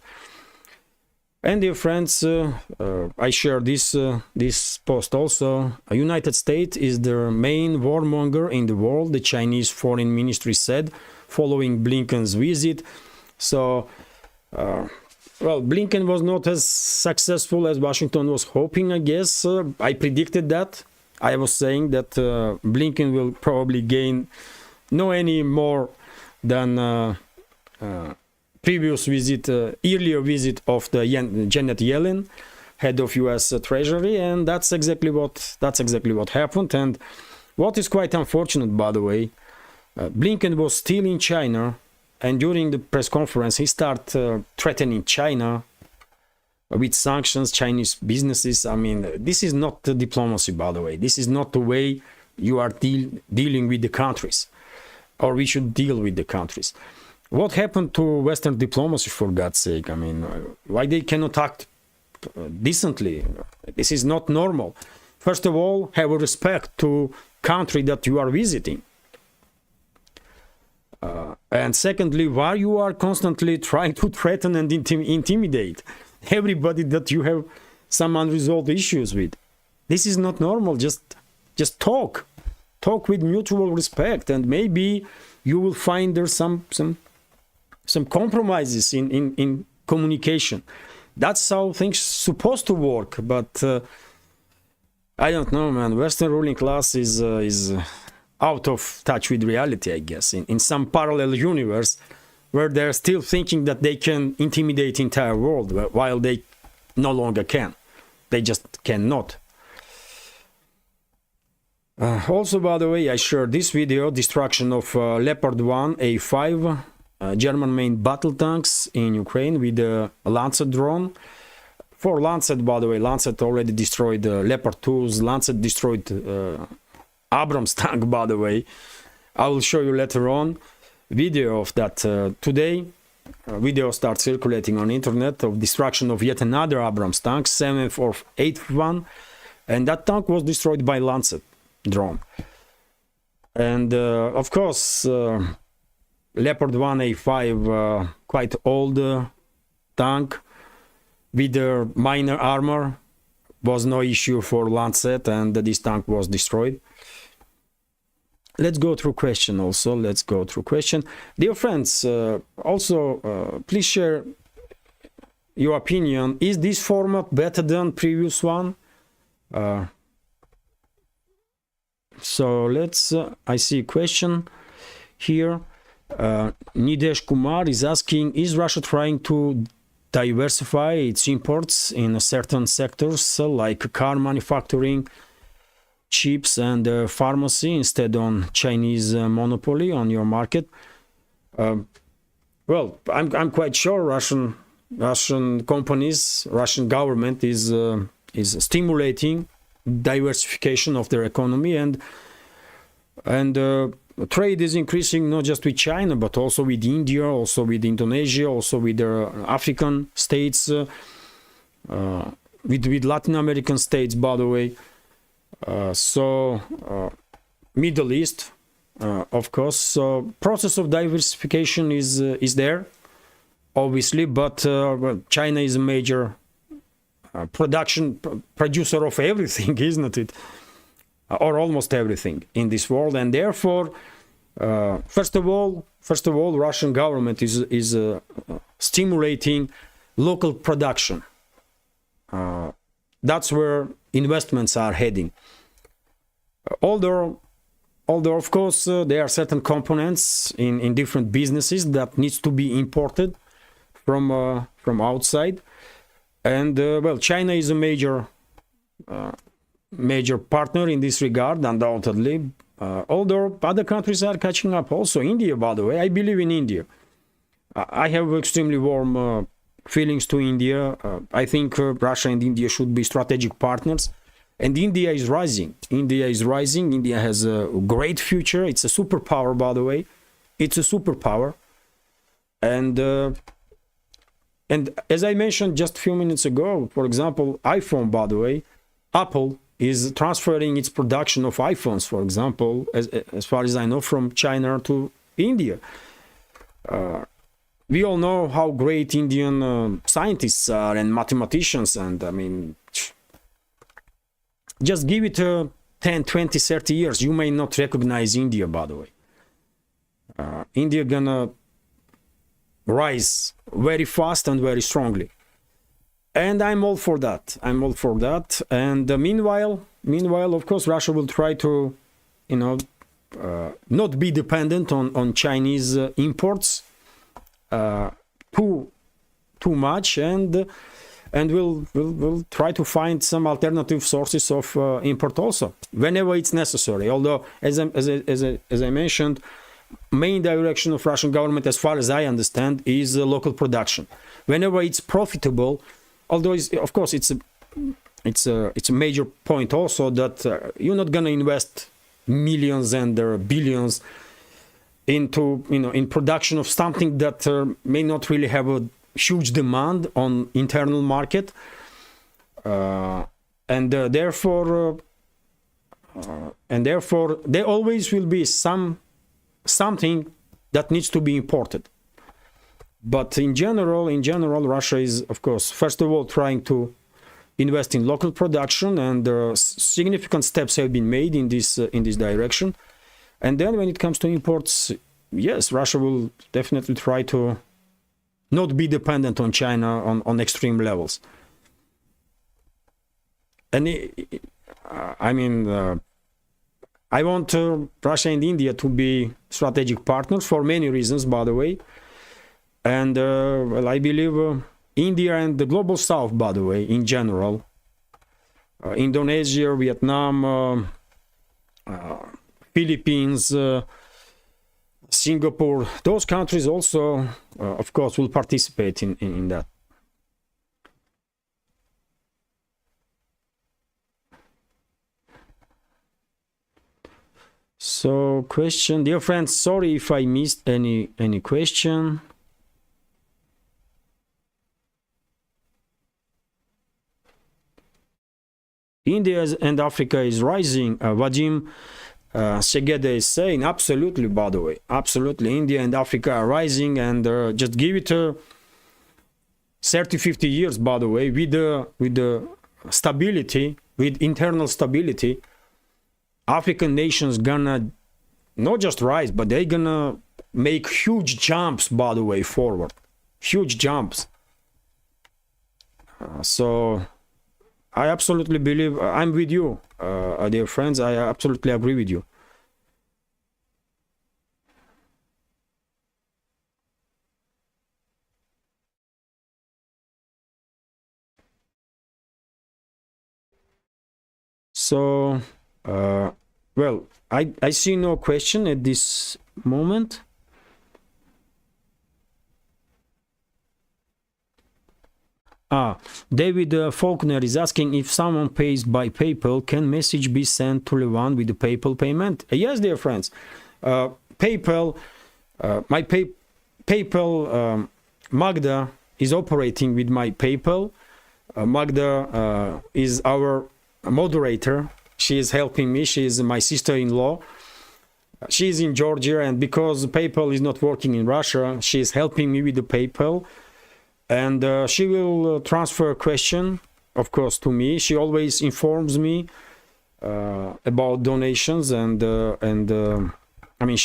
And dear friends, I share this post also. United States is the main warmonger in the world, the Chinese Foreign Ministry said, following Blinken's visit. So well, Blinken was not as successful as Washington was hoping, I guess. I predicted that. I was saying that Blinken will probably gain no any more than previous visit, earlier visit of the Janet Yellen, head of U.S. Treasury, and that's exactly what happened. And what is quite unfortunate, by the way, Blinken was still in China, and during the press conference he started threatening China with sanctions, Chinese businesses. I mean, this is not the diplomacy, by the way. This is not the way you are dealing with the countries, or we should deal with the countries. What happened to Western diplomacy, for God's sake? I mean, why they cannot act decently? This is not normal. First of all, have a respect to country that you are visiting. And secondly, why you are constantly trying to threaten and intimidate everybody that you have some unresolved issues with? This is not normal. Just talk with mutual respect, and maybe you will find there's some compromises in communication. That's how things supposed to work. But I don't know, man. Western ruling class is out of touch with reality, I guess, in some parallel universe where they're still thinking that they can intimidate the entire world, while they no longer can. They just cannot. Also, by the way, I shared this video, destruction of Leopard 1 A5 German-made battle tanks in Ukraine with a Lancet drone. For Lancet, by the way, Lancet already destroyed Leopard 2s. Lancet destroyed Abrams tank, by the way. I will show you later on video of that today. Video starts circulating on internet of destruction of yet another Abrams tank, 7th or 8th one, and that tank was destroyed by Lancet drone. And of course, Leopard 1A5, quite old tank with minor armor, was no issue for Lancet, and this tank was destroyed. Let's go through question also. Let's go through question. Dear friends, also please share your opinion. Is this format better than previous one? So let's, I see a question here. Nidesh Kumar is asking, is Russia trying to diversify its imports in certain sectors like car manufacturing, chips and pharmacy instead on Chinese monopoly on your market? Well, I'm quite sure Russian companies, Russian government is stimulating diversification of their economy, and trade is increasing not just with China but also with India, also with Indonesia, also with the African states, with Latin American states, by the way. Middle East, of course. So process of diversification is there, obviously, but well, China is a major producer of everything, isn't it? Or almost everything in this world, and therefore, first of all, Russian government is stimulating local production. That's where investments are heading. Although of course there are certain components in different businesses that needs to be imported from outside, and well, China is a major partner in this regard, undoubtedly. Although other countries are catching up also. India, by the way, I believe in India. I have extremely warm feelings to India. I think Russia and India should be strategic partners. And India is rising. India has a great future. It's a superpower, by the way. It's a superpower. And as I mentioned just a few minutes ago, for example, iPhone, by the way, Apple is transferring its production of iPhones, for example, as far as I know, from China to India. We all know how great Indian scientists are and mathematicians, and I mean, just give it 10, 20, 30 years, you may not recognize India, by the way. India gonna rise very fast and very strongly. And I'm all for that. And meanwhile, of course, Russia will try to, not be dependent on Chinese imports too much, and we'll try to find some alternative sources of import also whenever it's necessary. Although, as I mentioned, main direction of Russian government, as far as I understand, is local production. Whenever it's profitable. Although, of course, it's a major point also that you're not gonna invest millions and billions into in production of something that may not really have a huge demand on internal market, and therefore there always will be something that needs to be imported. But in general, Russia is, of course, first of all, trying to invest in local production, and significant steps have been made in this direction. And then, when it comes to imports, yes, Russia will definitely try to not be dependent on China on extreme levels. And I want Russia and India to be strategic partners for many reasons, by the way. And well, I believe India and the global south, by the way, in general, Indonesia, Vietnam, Philippines, Singapore, those countries also, of course, will participate in that. So, question, dear friends, sorry if I missed any question. India and Africa is rising. Vadim, Segede is saying, absolutely, by the way, absolutely. India and Africa are rising, and just give it 30-50 years, by the way, with the stability, with internal stability, African nations gonna not just rise, but they're gonna make huge jumps, by the way, forward. Huge jumps. So I absolutely believe, I'm with you, dear friends. I absolutely agree with you. So, well, I see no question at this moment. David Faulkner is asking if someone pays by PayPal, can message be sent to Levan with the PayPal payment? Yes, dear friends. PayPal, my PayPal, Magda is operating with my PayPal. Magda is our moderator. She is helping me. She is my sister-in-law. She is in Georgia, and because PayPal is not working in Russia, she is helping me with the PayPal. And she will transfer a question, of course, to me. She always informs me about donations, and I mean,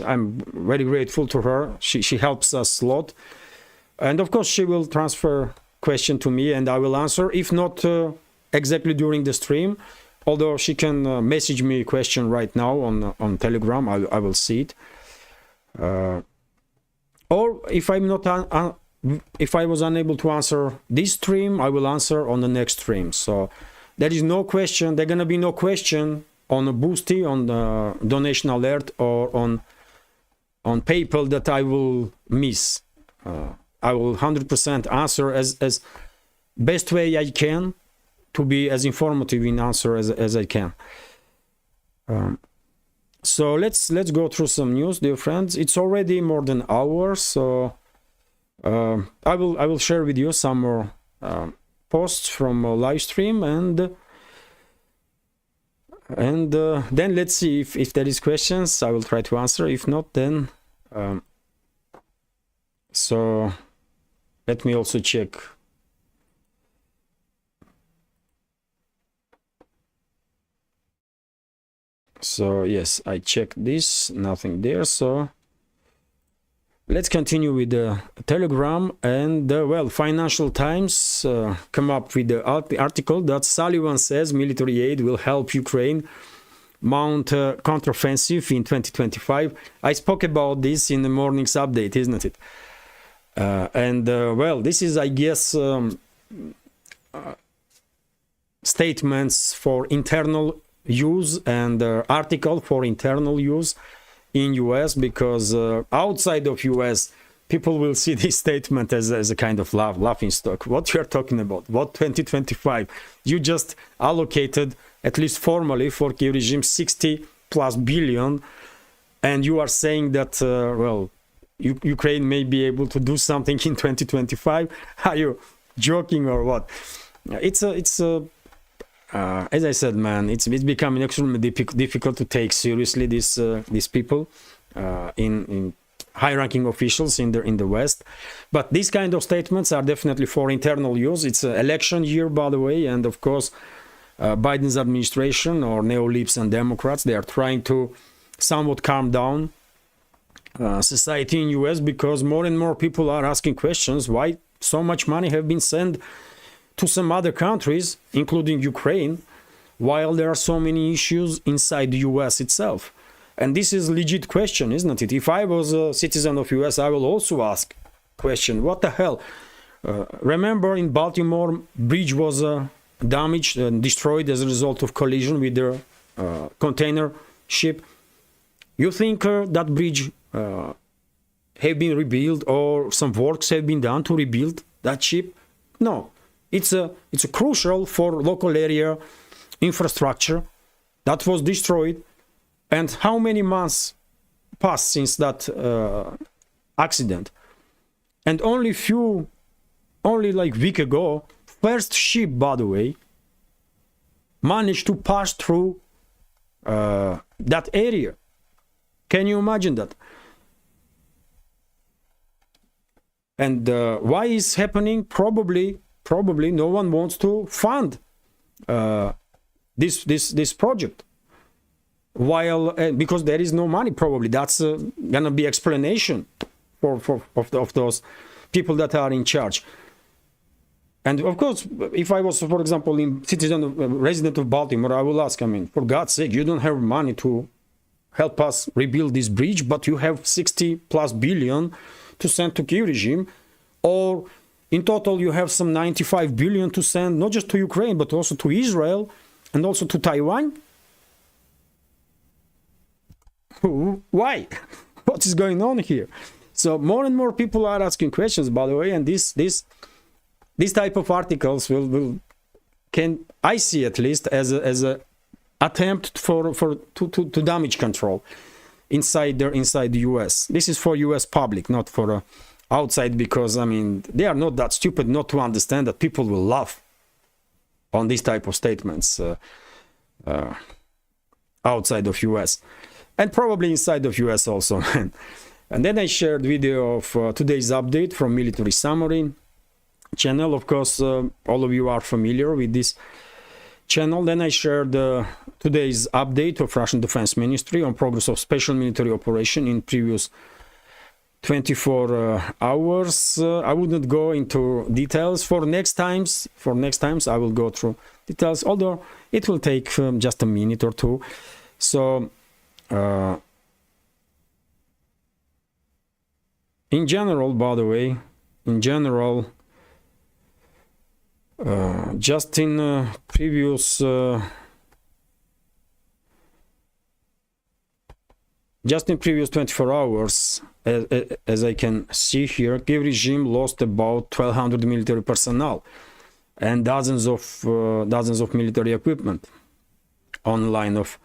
I'm very grateful to her. She helps us a lot, and of course, she will transfer question to me, and I will answer. If not exactly during the stream, although she can message me a question right now on Telegram, I will see it. Or if I'm not if I was unable to answer this stream, I will answer on the next stream. So there is no question. There's gonna be no question on a Boosty, on the donation alert, or on PayPal that I will miss. I will 100% answer as best way I can, to be as informative in answer as I can. So let's go through some news, dear friends. It's already more than an hour, so I will share with you some more posts from a live stream, and then let's see if there is questions. I will try to answer. If not, then so let me also check. So yes, I checked this, nothing there. So let's continue with the Telegram. And well, Financial Times come up with the article that Sullivan says military aid will help Ukraine mount counteroffensive in 2025. I spoke about this in the morning's update, isn't it? Well, this is, I guess, statements for internal use, and article for internal use in US, because outside of US people will see this statement as a kind of laughing stock. What you are talking about? What 2025? You just allocated, at least formally, for Kiev regime 60+ billion, and you are saying that well, Ukraine may be able to do something in 2025. Are you joking or what? It's as I said, man, it's becoming extremely difficult to take seriously these people in high-ranking officials in the West. But these kind of statements are definitely for internal use. It's an election year, by the way, and of course, Biden's administration, or neolibs and Democrats, they are trying to somewhat calm down society in US, because more and more people are asking questions why so much money have been sent to some other countries, including Ukraine, while there are so many issues inside the US itself. And this is a legit question, isn't it? If I was a citizen of US, I will also ask question, what the hell? Remember in Baltimore, bridge was damaged and destroyed as a result of collision with their container ship. You think that bridge have been rebuilt, or some works have been done to rebuild that ship? No. It's a crucial for local area infrastructure that was destroyed. And how many months passed since that accident? And only like week ago, first ship, by the way, managed to pass through that area. Can you imagine that? And why is happening? Probably no one wants to fund this project. While because there is no money, probably that's gonna be explanation of those people that are in charge. And of course, if I was, for example, resident of Baltimore, I will ask, I mean, for God's sake, you don't have money to help us rebuild this bridge, but you have 60+ billion to send to Kiev regime, or in total you have some 95 billion to send not just to Ukraine but also to Israel and also to Taiwan. Why? What is going on here? So more and more people are asking questions, by the way, and this type of articles can I see at least as a attempt to damage control inside the US. This is for US public, not for outside, because I mean they are not that stupid not to understand that people will laugh on these type of statements outside of US. And probably inside of US also. And then I shared video of today's update from Military Summary channel. Of course, all of you are familiar with this channel. Then I shared today's update of Russian Defense Ministry on progress of special military operation in previous 24 hours. I would not go into details. For next times I will go through details, although it will take just a minute or two. So in general, by the way, just in previous 24 hours, as I can see here, Kiev regime lost about 1,200 military personnel and dozens of military equipment on line of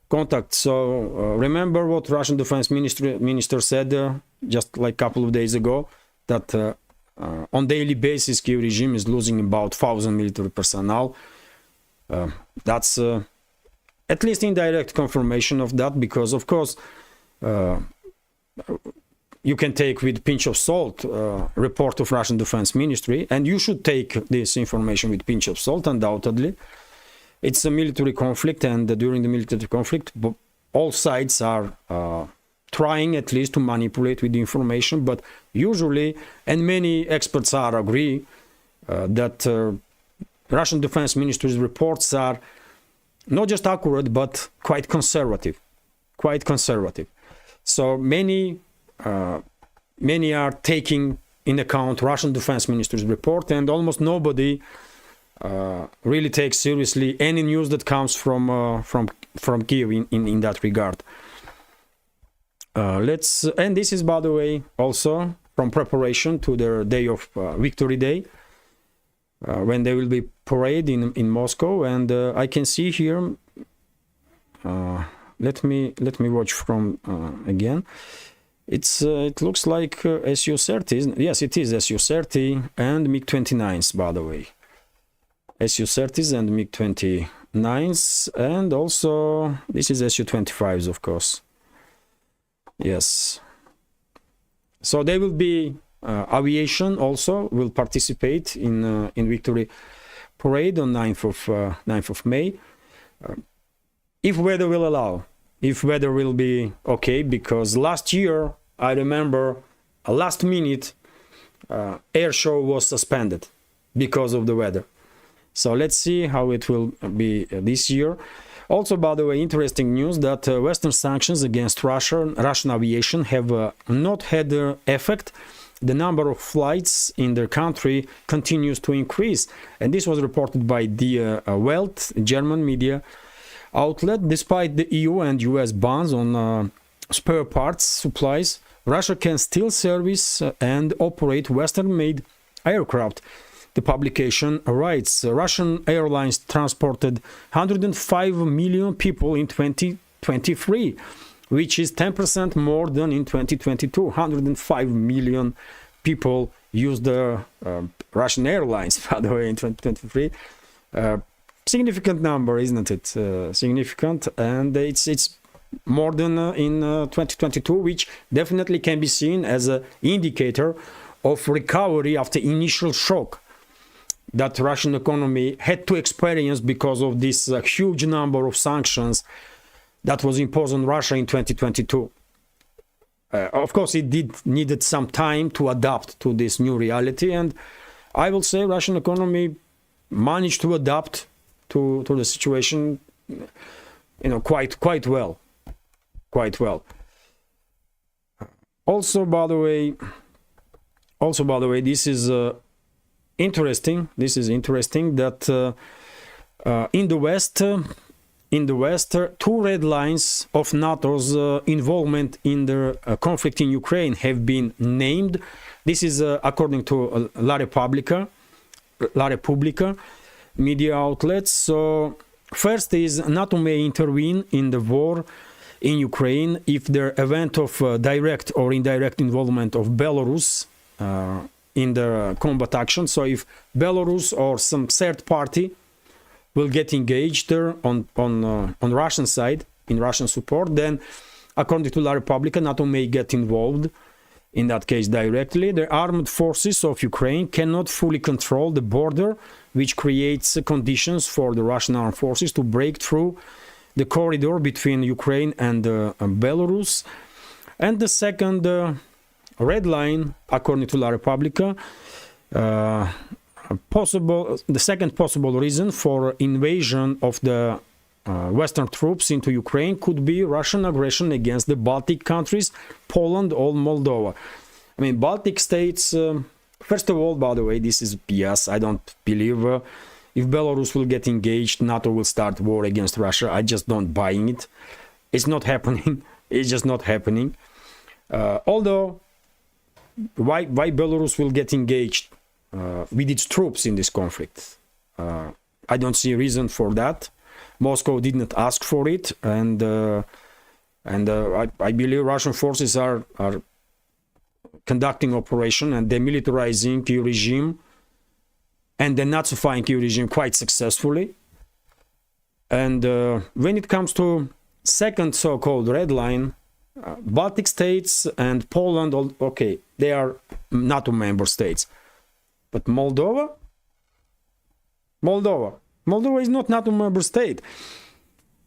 contact. So remember what Russian Defense Minister said just like a couple of days ago, that on daily basis Kiev regime is losing about 1,000 military personnel. That's at least indirect confirmation of that, because of course you can take with pinch of salt report of Russian Defense Ministry, and you should take this information with pinch of salt. Undoubtedly it's a military conflict, and during the military conflict all sides are trying at least to manipulate with the information, but usually, and many experts are agree that Russian Defense Ministry's reports are not just accurate but quite conservative. So many are taking in account Russian Defense Ministry's report, and almost nobody really takes seriously any news that comes from Kiev in that regard. And this is, by the way, also from preparation to their day of Victory Day, when they will be parade in Moscow. And I can see here, let me watch from again. It looks like Su-30. Yes, it is Su-30 and MiG-29s, by the way. Su-30s and MiG-29s, and also this is Su-25s, of course. Yes. So they will be aviation also will participate in Victory Parade on 9th of May. If weather will allow, if weather will be okay, because last year I remember a last minute air show was suspended because of the weather. So let's see how it will be this year. Also, by the way, interesting news that Western sanctions against Russian aviation have not had effect. The number of flights in their country continues to increase, and this was reported by the Welt, German media outlet. Despite the EU and US bans on spare parts supplies, Russia can still service and operate Western-made aircraft. The publication writes, Russian airlines transported 105 million people in 2023, which is 10% more than in 2022. 105 million people used the Russian airlines, by the way, in 2023. significant number, isn't it? Significant, and it's more than in 2022, which definitely can be seen as an indicator of recovery after initial shock that Russian economy had to experience because of this huge number of sanctions that was imposed on Russia in 2022. Of course, it needed some time to adapt to this new reality, and I will say Russian economy managed to adapt to the situation, quite well. Also, by the way, this is interesting. This is interesting that in the West, two red lines of NATO's involvement in the conflict in Ukraine have been named. This is according to La Repubblica media outlets. So first is NATO may intervene in the war in Ukraine if the event of direct or indirect involvement of Belarus in the combat action. So if Belarus or some third party will get engaged there on Russian side, in Russian support, then according to La Repubblica, NATO may get involved in that case directly. The armed forces of Ukraine cannot fully control the border, which creates conditions for the Russian armed forces to break through the corridor between Ukraine and Belarus. And the second red line, according to La Repubblica, the second possible reason for invasion of the Western troops into Ukraine could be Russian aggression against the Baltic countries, Poland or Moldova. I mean, Baltic states, first of all, by the way, this is BS. I don't believe if Belarus will get engaged, NATO will start war against Russia. I just don't buy it. It's not happening. It's just not happening. Although, why Belarus will get engaged with its troops in this conflict? I don't see a reason for that. Moscow did not ask for it, and I believe Russian forces are conducting operation and demilitarizing Kyiv regime and denazifying Kyiv regime quite successfully. And when it comes to second so-called red line, Baltic states and Poland, okay, they are NATO member states, but Moldova is not NATO member state.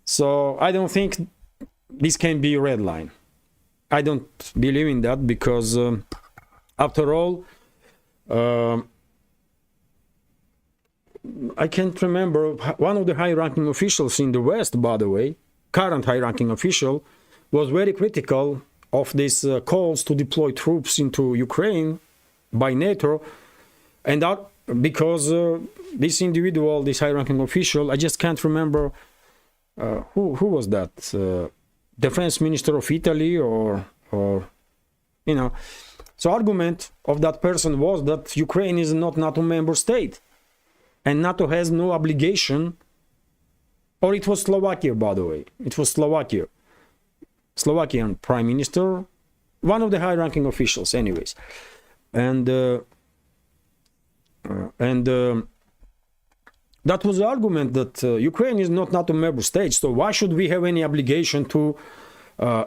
So I don't think this can be a red line. I don't believe in that because after all, I can't remember, one of the high-ranking officials in the West, by the way, current high-ranking official, was very critical of these calls to deploy troops into Ukraine by NATO, and that because this individual, this high-ranking official, I just can't remember who was that, defense minister of Italy or So argument of that person was that Ukraine is not NATO member state, and NATO has no obligation. Or it was Slovakia, by the way. It was Slovakian prime minister, one of the high-ranking officials, anyways, and that was the argument that Ukraine is not NATO member state, so why should we have any obligation to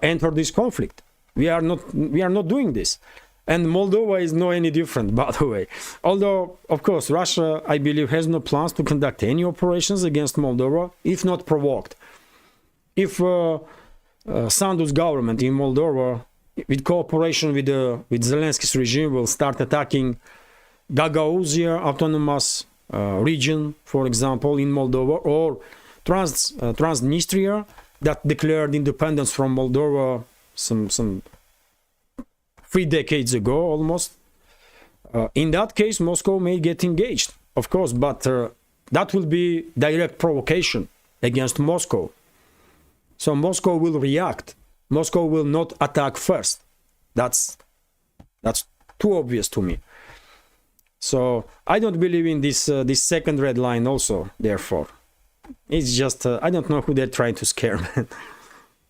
enter this conflict? We are not doing this, and Moldova is no any different, by the way. Although, of course, Russia, I believe, has no plans to conduct any operations against Moldova, if not provoked. If Sandu's government in Moldova, with cooperation with Zelensky's regime, will start attacking Gagauzia autonomous region, for example, in Moldova, or Transnistria, that declared independence from Moldova some 3 decades ago almost. In that case, Moscow may get engaged, of course, but that will be direct provocation against Moscow. So Moscow will react. Moscow will not attack first. That's too obvious to me. So I don't believe in this second red line also, therefore. It's just, I don't know who they're trying to scare, man.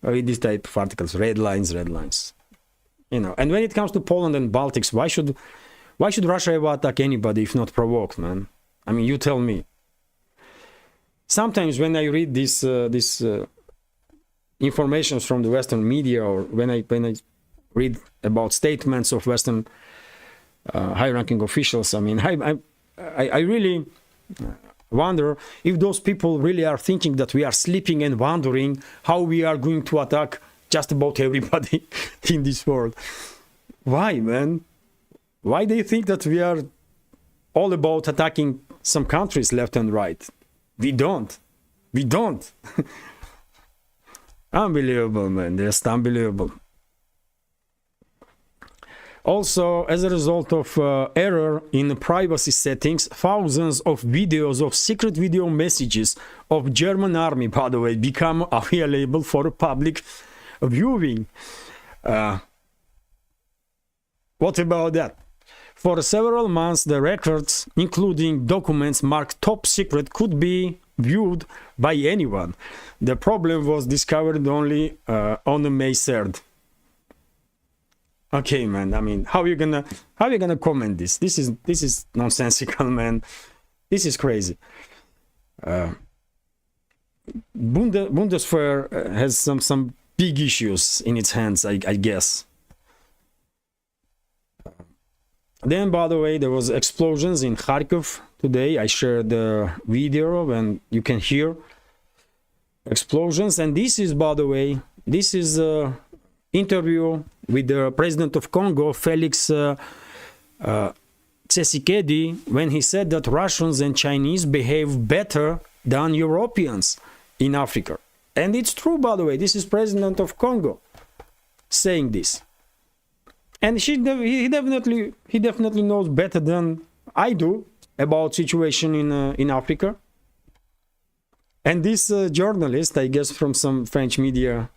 With this type of articles, red lines. And when it comes to Poland and Baltics, why should Russia ever attack anybody if not provoked, man? I mean, you tell me. sometimes when I read this information from the Western media, or when I read about statements of Western high-ranking officials, I mean, I really wonder if those people really are thinking that we are sleeping and wondering how we are going to attack just about everybody in this world. Why, man? Why do you think that we are all about attacking some countries left and right? We don't. We don't. Unbelievable, man. Just unbelievable. Also, as a result of error in privacy settings, thousands of videos of secret video messages of German army, by the way, become available for public viewing. What about that? For several months, the records, including documents marked top secret, could be viewed by anyone. The problem was discovered only on May 3rd. Okay, man. I mean, how you gonna comment this? This is nonsensical, man. This is crazy. Bundeswehr has some big issues in its hands, I guess. Then, by the way, there was explosions in Kharkiv today. I shared the video and you can hear explosions. And this is, by the way, this is an interview with the president of Congo, Felix Tshisekedi, when he said that Russians and Chinese behave better than Europeans in Africa. And it's true, by the way. This is president of Congo saying this. And he definitely knows better than I do about situation in Africa. And this journalist, I guess from some French media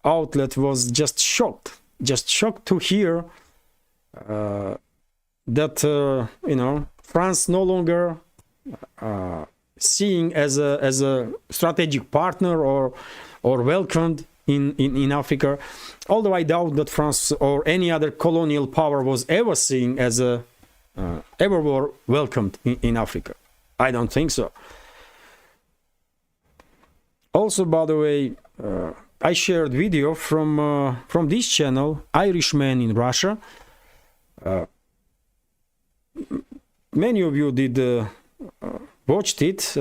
outlet, was just shocked to hear that you know, France no longer seeing as a strategic partner or welcomed in Africa, although I doubt that France or any other colonial power was ever seen as ever were welcomed in Africa. I don't think so. Also, by the way, I shared video from this channel, Irishman in Russia. Many of you did watched it.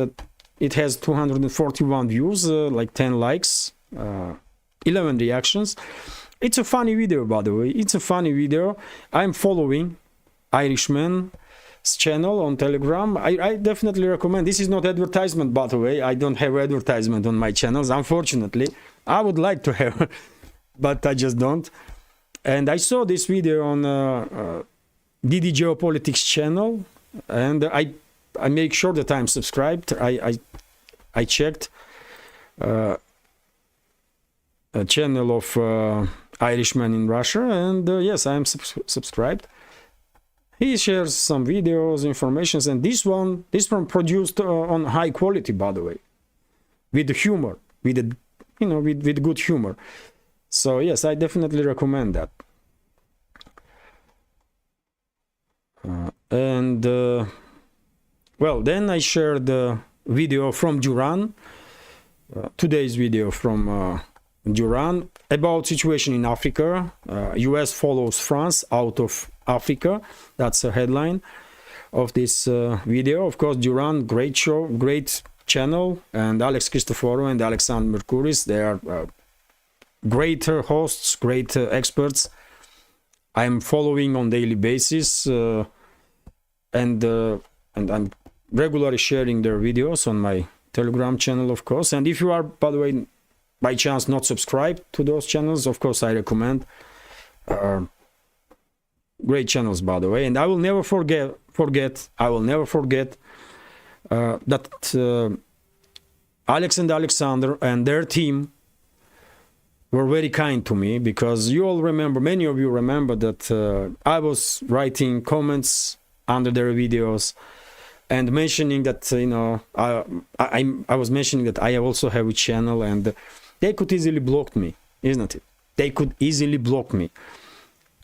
It has 241 views, like 10 likes, 11 reactions. It's a funny video, by the way. It's a funny video. I'm following Irishman's channel on Telegram. I definitely recommend. This is not advertisement, by the way. I don't have advertisement on my channels, unfortunately. I would like to have, but I just don't. And I saw this video on DD Geopolitics channel, and I make sure that I'm subscribed. I checked a channel of Irishman in Russia, and yes, I am subscribed. He shares some videos, informations, and this one produced on high quality, by the way, with humor, with good humor. So yes, I definitely recommend that. Well, then I shared the video from Duran, today's video from Duran about situation in Africa. US follows France out of Africa. That's a headline of this video. Of course, Duran, great show, great channel, and Alex Cristoforo and Alexander Mercouris, they are great hosts, great experts. I'm following on daily basis, and I'm regularly sharing their videos on my Telegram channel, of course. And if you are, by the way, by chance not subscribed to those channels, of course I recommend. Great channels, by the way. And I will never forget that Alex and Alexander and their team were very kind to me, because you all remember, many of you remember that I was writing comments under their videos and mentioning that, you know, I was mentioning that I also have a channel, and they could easily block me, isn't it? They could easily block me.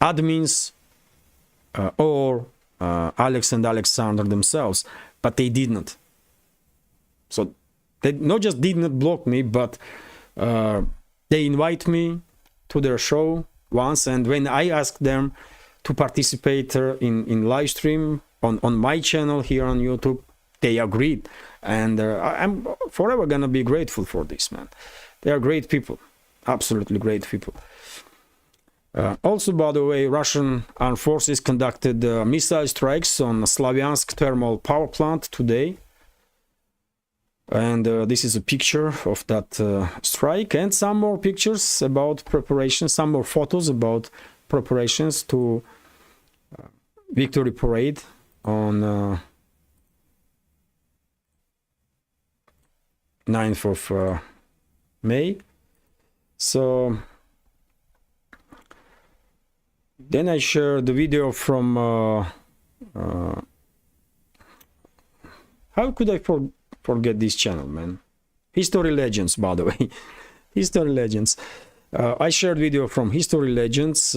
Admins or Alex and Alexander themselves, but they did not. So They not just did not block me, but they invite me to their show once, and when I asked them to participate in live stream on my channel here on YouTube, they agreed, and I'm forever gonna be grateful for this, man. They are great people, absolutely great people. Also, by the way, Russian armed forces conducted missile strikes on Slavyansk thermal power plant today. And this is a picture of that strike, and some more pictures about preparation, some more photos about preparations to victory parade on 9th of May. So then I shared the video from how could I forget this channel, man? History Legends, by the way. History Legends. I shared video from History Legends,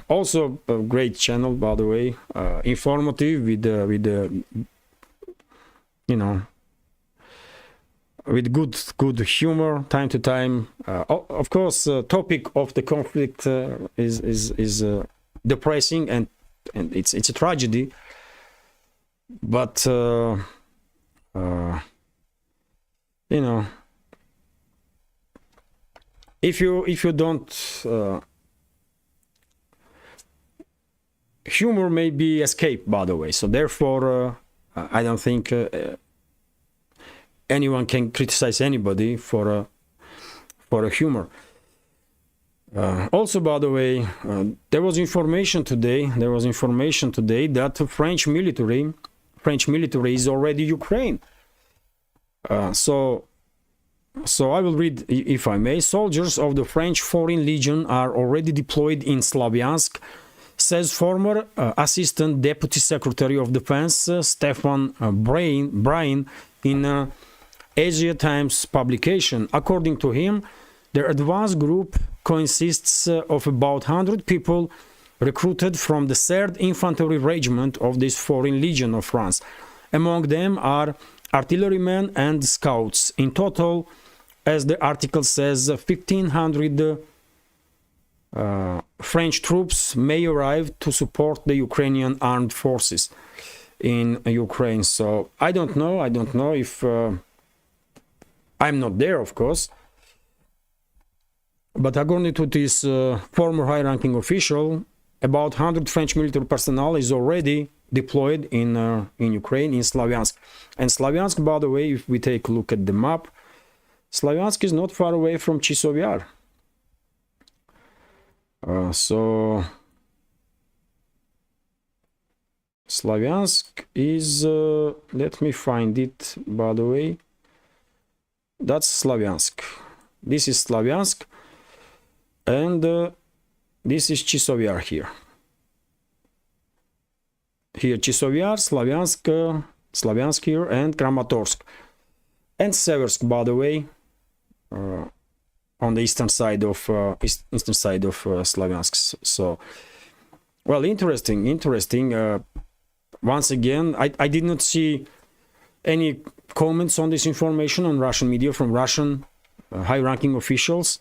also a great channel, by the way, informative with you know, with good humor time to time. Of course, topic of the conflict is depressing, and it's a tragedy, but you know, if you don't humor may be escape, by the way, so therefore I don't think anyone can criticize anybody for a humor. Also, by the way, there was information today that the French military is already Ukraine. So I will read, if I may. Soldiers of the French Foreign Legion are already deployed in Slavyansk, says former Assistant Deputy Secretary of Defense Stefan Bryan in Asia Times publication. According to him, their advanced group consists of about 100 people recruited from the 3rd Infantry Regiment of this Foreign Legion of France. Among them are artillerymen and scouts. In total, as the article says, 1,500 French troops may arrive to support the Ukrainian armed forces in Ukraine. So I don't know if I'm not there, of course, but according to this former high-ranking official, about 100 French military personnel is already deployed in Ukraine, in Slavyansk. And Slavyansk, by the way, if we take a look at the map, Slavyansk is not far away from Chisov Yar. So Slavyansk is, let me find it, by the way. That's Slavyansk. This is Slavyansk, and this is Chisov Yar here. Here Chisov Yar, Slavyansk here, and Kramatorsk. And Seversk, by the way, on the eastern side of Slavyansk. So, well, interesting. Once again, I did not see any comments on this information on Russian media from Russian high-ranking officials.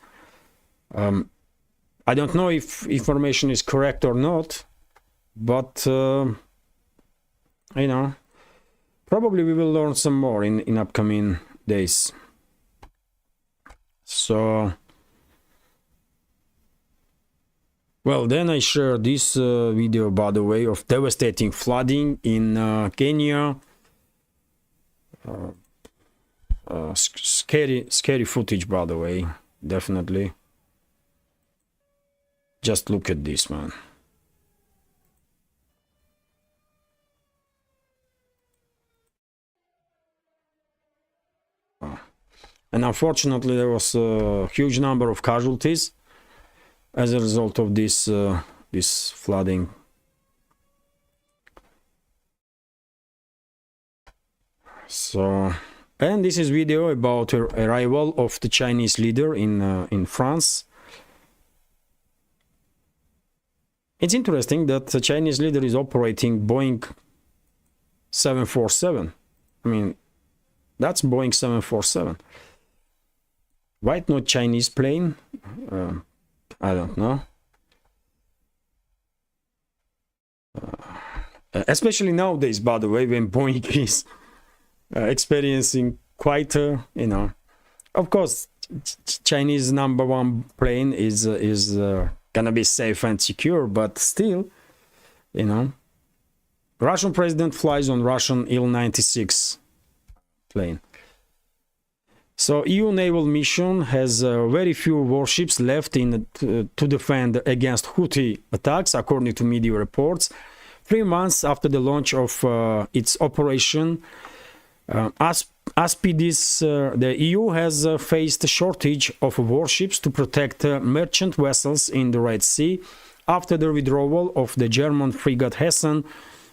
I don't know if information is correct or not, but you know, probably we will learn some more in upcoming days. So, well, then I share this video, by the way, of devastating flooding in Kenya. Scary footage, by the way, definitely. Just look at this, man. And unfortunately, there was a huge number of casualties as a result of this this flooding. So, and this is video about arrival of the Chinese leader in France. It's interesting that the Chinese leader is operating Boeing 747. I mean, That's Boeing 747. Why not Chinese plane? I don't know. Especially nowadays, by the way, when Boeing is experiencing quite a, you know, of course, Chinese #1 plane is gonna be safe and secure, but still, you know, Russian president flies on Russian Il-96 plane. So EU naval mission has very few warships left in to defend against Houthi attacks, according to media reports. 3 months after the launch of its operation, Aspidis, the EU has faced a shortage of warships to protect merchant vessels in the Red Sea. After the withdrawal of the German frigate Hassan,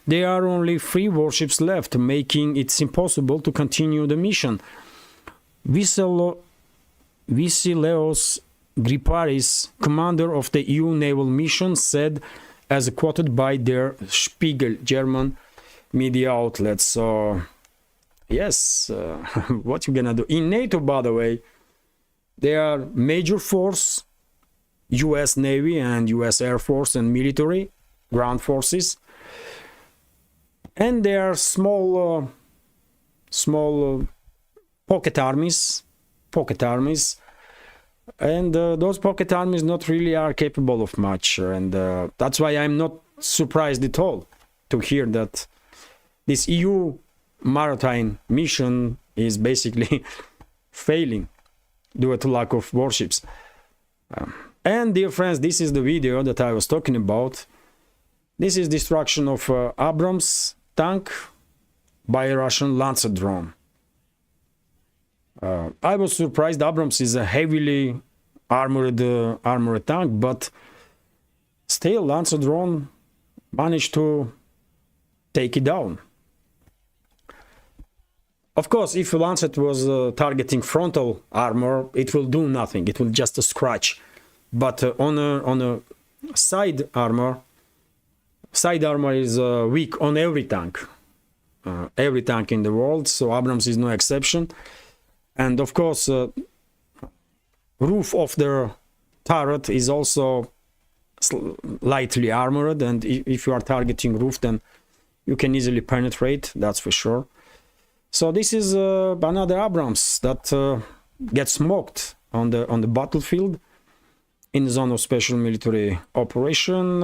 there are only 3 warships left, making it impossible to continue the mission. Vasileos Griparis, commander of the EU naval mission, said, as quoted by Der Spiegel, German media outlet. So, yes, what you gonna do? In NATO, by the way, there are major force, US Navy and US Air Force and military, ground forces. And there are small pocket armies, and those pocket armies not really are capable of much, and that's why I'm not surprised at all to hear that this EU maritime mission is basically failing due to lack of warships. And dear friends, this is the video that I was talking about. This is destruction of Abrams tank by a Russian Lancer drone. I was surprised. Abrams is a heavily armored tank, but still Lancer drone managed to take it down. Of course, if Lancet was targeting frontal armor, it will do nothing. It will just scratch. But on a side armor is weak on every tank in the world. So Abrams is no exception. And of course, roof of the turret is also lightly armored, and if you are targeting roof, then you can easily penetrate, that's for sure. So this is another Abrams that gets smoked on the battlefield in the zone of special military operation.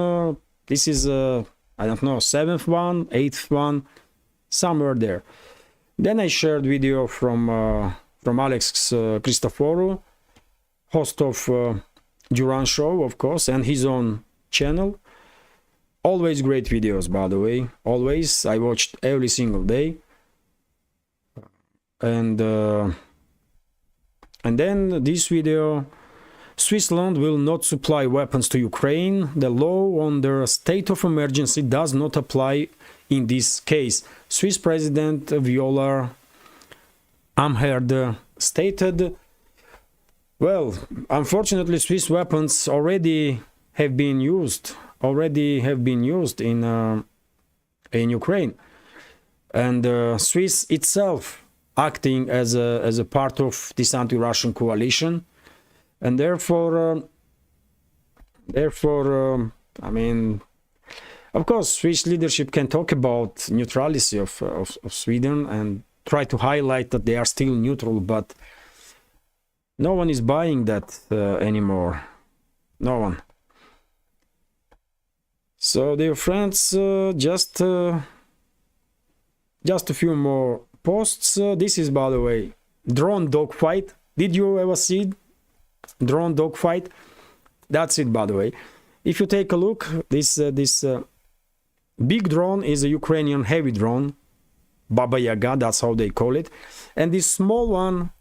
This is I don't know, 7th one, 8th one, somewhere there. Then I shared video from Alex Christoforou, host of Duran Show, of course, and his own channel. Always great videos, by the way. Always. I watched every single day. And then this video: Switzerland will not supply weapons to Ukraine. The law on the state of emergency does not apply in this case. Swiss President Viola Amherd stated, well, unfortunately, Swiss weapons already have been used in Ukraine, and Swiss itself acting as a part of this anti-Russian coalition, and therefore, I mean, of course, Swiss leadership can talk about neutrality of Sweden and try to highlight that they are still neutral, but no one is buying that anymore. No one. So, dear friends, just a few more posts. This is, by the way, drone dogfight. Did you ever see it? Drone dogfight? That's it, by the way. If you take a look, this big drone is a Ukrainian heavy drone, Baba Yaga, that's how they call it, and this small one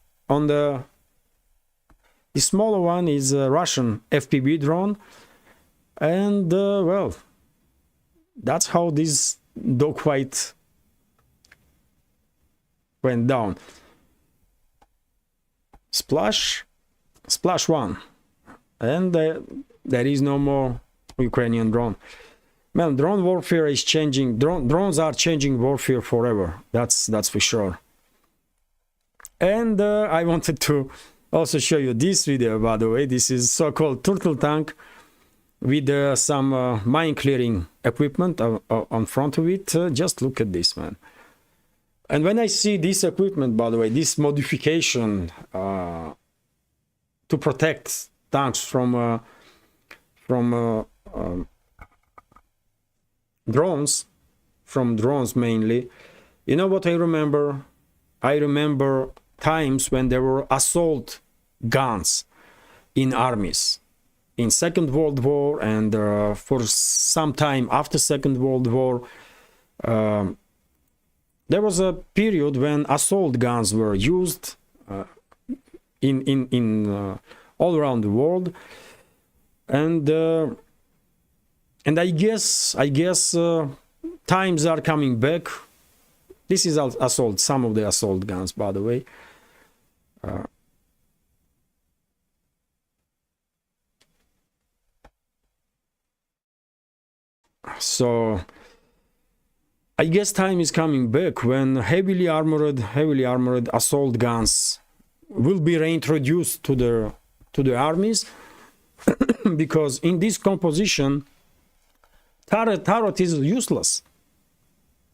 smaller one is a Russian FPV drone, and well, that's how this dogfight went down. Splash one, and there is no more Ukrainian drone. Man, drone warfare is changing. Drones are changing warfare forever. That's for sure. And I wanted to also show you this video, by the way. This is so-called turtle tank with some mine clearing equipment on front of it. Just look at this, man. And when I see this equipment, by the way, this modification to protect tanks from drones, mainly, you know what I remember? I remember times when there were assault guns in armies in Second World War, and for some time after Second World War. There was a period when assault guns were used in all around the world, and I guess times are coming back. This is assault, some of the assault guns, by the way. So I guess time is coming back when heavily armored assault guns will be reintroduced to the armies, because in this composition, turret is useless.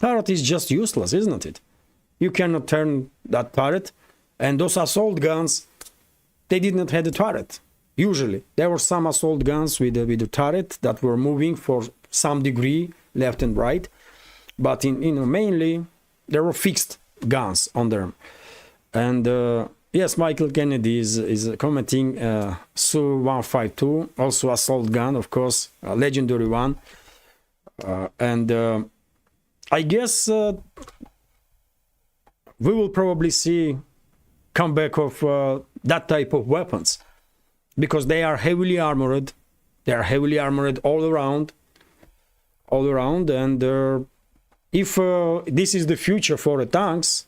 Turret is just useless, isn't it? You cannot turn that turret, and those assault guns, they did not have a turret. Usually, there were some assault guns with a turret that were moving for some degree left and right. But mainly there were fixed guns on them. And yes, Michael Kennedy is commenting Su-152, also assault gun, of course, a legendary one. And I guess we will probably see comeback of that type of weapons, because they are heavily armored. They are heavily armored all around, and if this is the future for the tanks,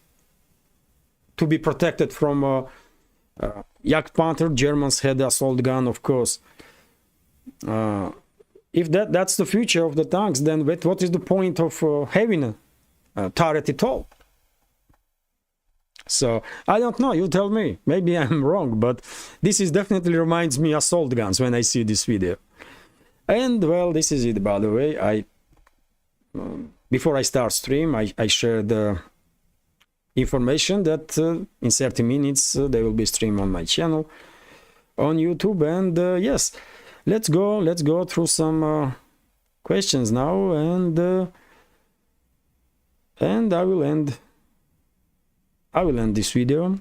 to be protected from Jagdpanther, Germans had assault gun, of course. If that's the future of the tanks, then what is the point of having a turret at all? So I don't know, you tell me. Maybe I'm wrong, but this is definitely reminds me assault guns when I see this video. And well, this is it, by the way. Before I start stream, I share the information that in 30 minutes they will be streamed on my channel on YouTube. And yes, let's go through some questions now, and I will end this video.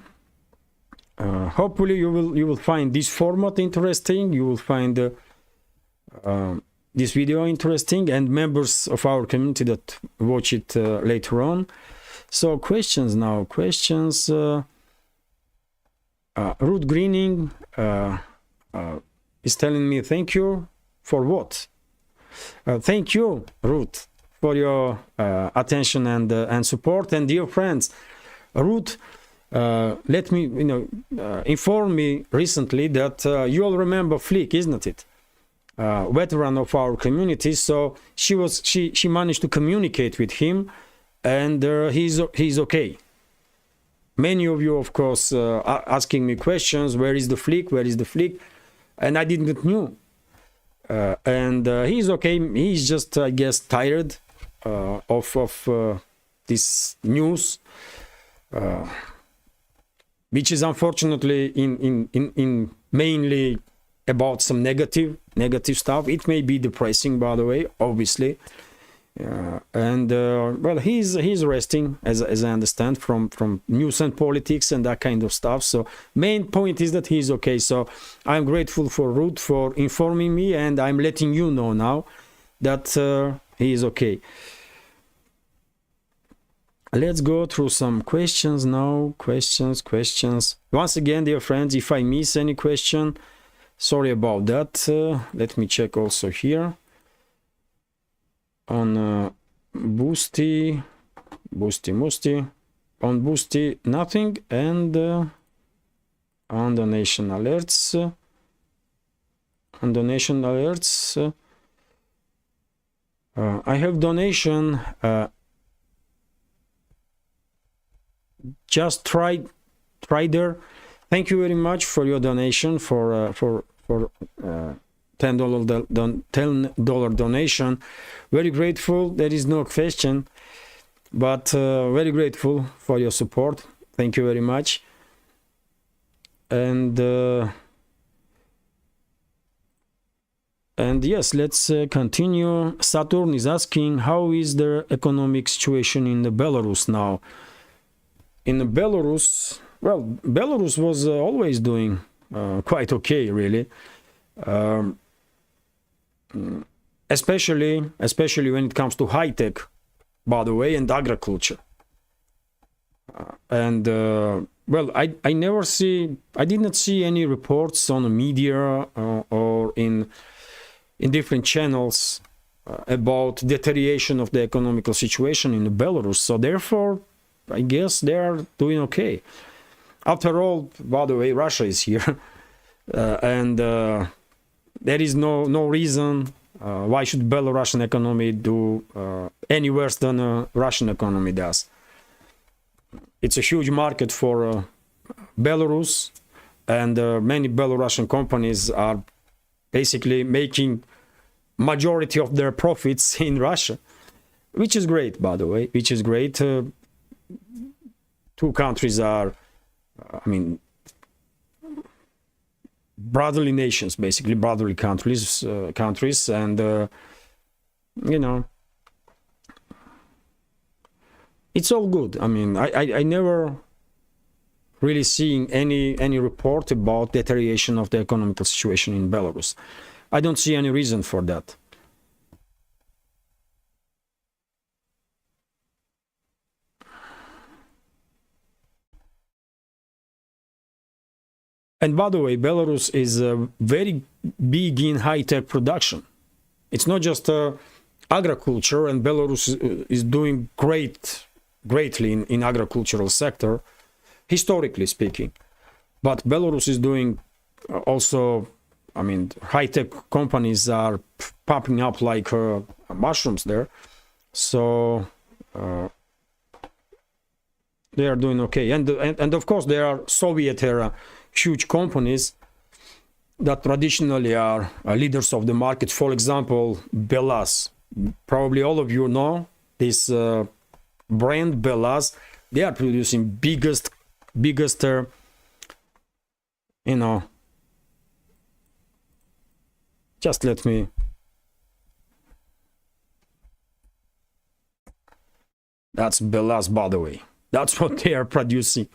Hopefully you will find this format interesting. You will find this video interesting, and members of our community that watch it later on. So questions now. Questions. Root Greening is telling me thank you for what? Thank you, Ruth, for your attention and support. And dear friends, Ruth, let me inform me recently that you all remember Flick, isn't it? Veteran of our community. So she managed to communicate with him, and he's okay. Many of you, of course, are asking me questions. Where is the Flick? Where is the Flick? And I didn't know. And he's okay. He's just, I guess, tired of this news, which is unfortunately in mainly about some negative stuff. It may be depressing, by the way, obviously. Well, he's resting, as I understand, from news and politics and that kind of stuff. So main point is that he's okay. So I'm grateful for Ruth for informing me, and I'm letting you know now that he is okay. Let's go through some questions now. Questions. Once again, dear friends, if I miss any question, sorry about that. Let me check also here on Boosty, on Boosty nothing, and on donation alerts, I have donation. Just try trader. Thank you very much for your donation, for $10 donation. Very grateful. There is no question, but very grateful for your support. Thank you very much. And yes, let's continue. Saturn is asking, how is the economic situation in the Belarus now? In the Belarus, well, Belarus was always doing quite okay, really. Especially when it comes to high tech, by the way, and agriculture. Well, I did not see any reports on the media or in different channels about deterioration of the economical situation in Belarus. So therefore, I guess they are doing okay. After all, by the way, Russia is here, and there is no reason why should Belarusian economy do any worse than Russian economy does. It's a huge market for Belarus, and many Belarusian companies are basically making majority of their profits in Russia, which is great, by the way, which is great. Two countries are, I mean, brotherly nations, basically brotherly countries, and you know, it's all good. I mean, I never really seeing any report about deterioration of the economic situation in Belarus. I don't see any reason for that. And by the way, Belarus is very big in high-tech production. It's not just agriculture, and Belarus is doing greatly in agricultural sector, historically speaking. But Belarus is doing also, I mean, high-tech companies are popping up like mushrooms there. So they are doing okay. And of course, there are Soviet-era huge companies that traditionally are leaders of the market. For example, Belaz. Probably all of you know this brand Belaz. They are producing biggest you know, just let me, that's Belaz, by the way. That's what they are producing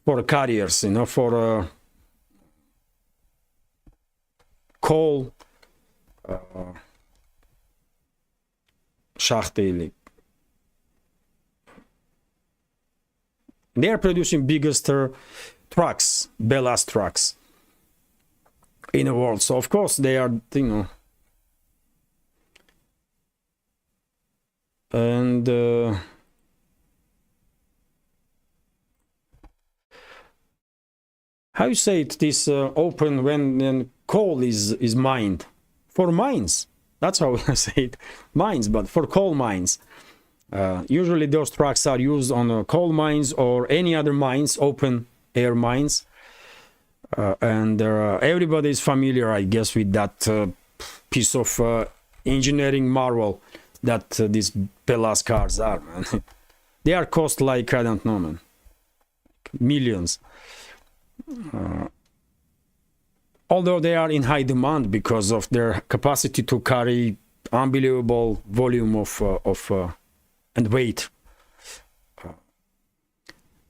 for carriers, you know, for coal, shachty. They are producing biggest trucks, Belaz trucks in the world. So of course they are, you know, and how you say it, this open when coal is mined for mines. That's how I say it, mines, but for coal mines. Usually those trucks are used on coal mines or any other mines, open air mines. And everybody is familiar, I guess, with that piece of engineering marvel that these Belaz cars are, man. They are cost like, I don't know, man, millions. Although they are in high demand because of their capacity to carry unbelievable volume of and weight.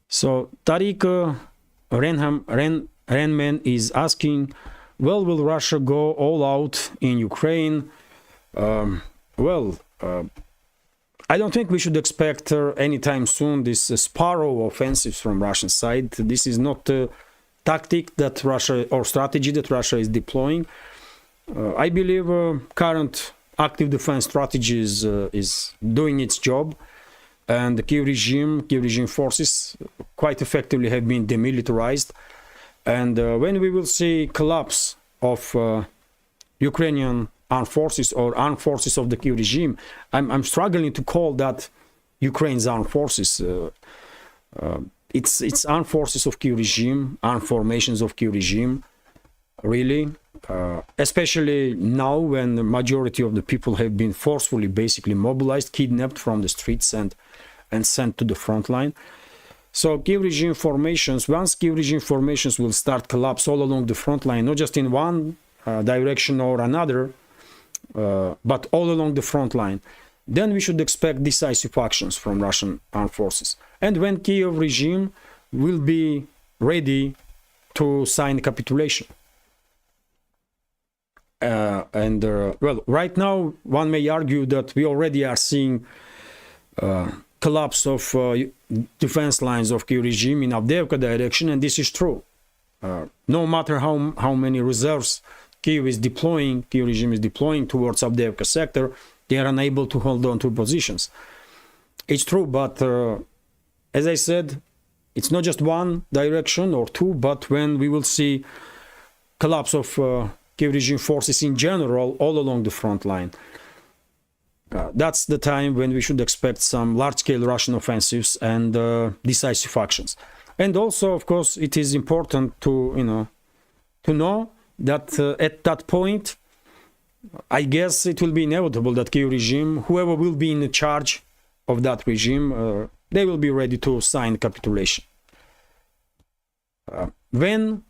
So Tariq Renman is asking, well, will Russia go all out in Ukraine? Well, I don't think we should expect anytime soon this Sparrow offensive from Russian side. This is not a tactic that Russia, or strategy that Russia is deploying. I believe current active defense strategy is doing its job, and the Kiev regime forces quite effectively have been demilitarized. And when we will see collapse of Ukrainian armed forces or armed forces of the Kiev regime, I'm struggling to call that Ukraine's armed forces. it's armed forces of Kiev regime, armed formations of Kiev regime, really, especially now when the majority of the people have been forcefully basically mobilized, kidnapped from the streets and sent to the front line. So Kiev regime formations, once Kiev regime formations will start collapse all along the front line, not just in one direction or another, but all along the front line, then we should expect decisive actions from Russian armed forces. And when Kiev regime will be ready to sign capitulation. Well, right now, one may argue that we already are seeing collapse of defense lines of Kiev regime in Avdiivka direction, and this is true. No matter how many reserves Kiev regime is deploying towards Avdiivka sector, they are unable to hold on to positions. It's true, but as I said, it's not just one direction or two, but when we will see collapse of Kiev regime forces in general all along the front line, that's the time when we should expect some large-scale Russian offensives and decisive actions. And also, of course, it is important to know that at that point, I guess it will be inevitable that Kiev regime, whoever will be in charge of that regime, they will be ready to sign capitulation. When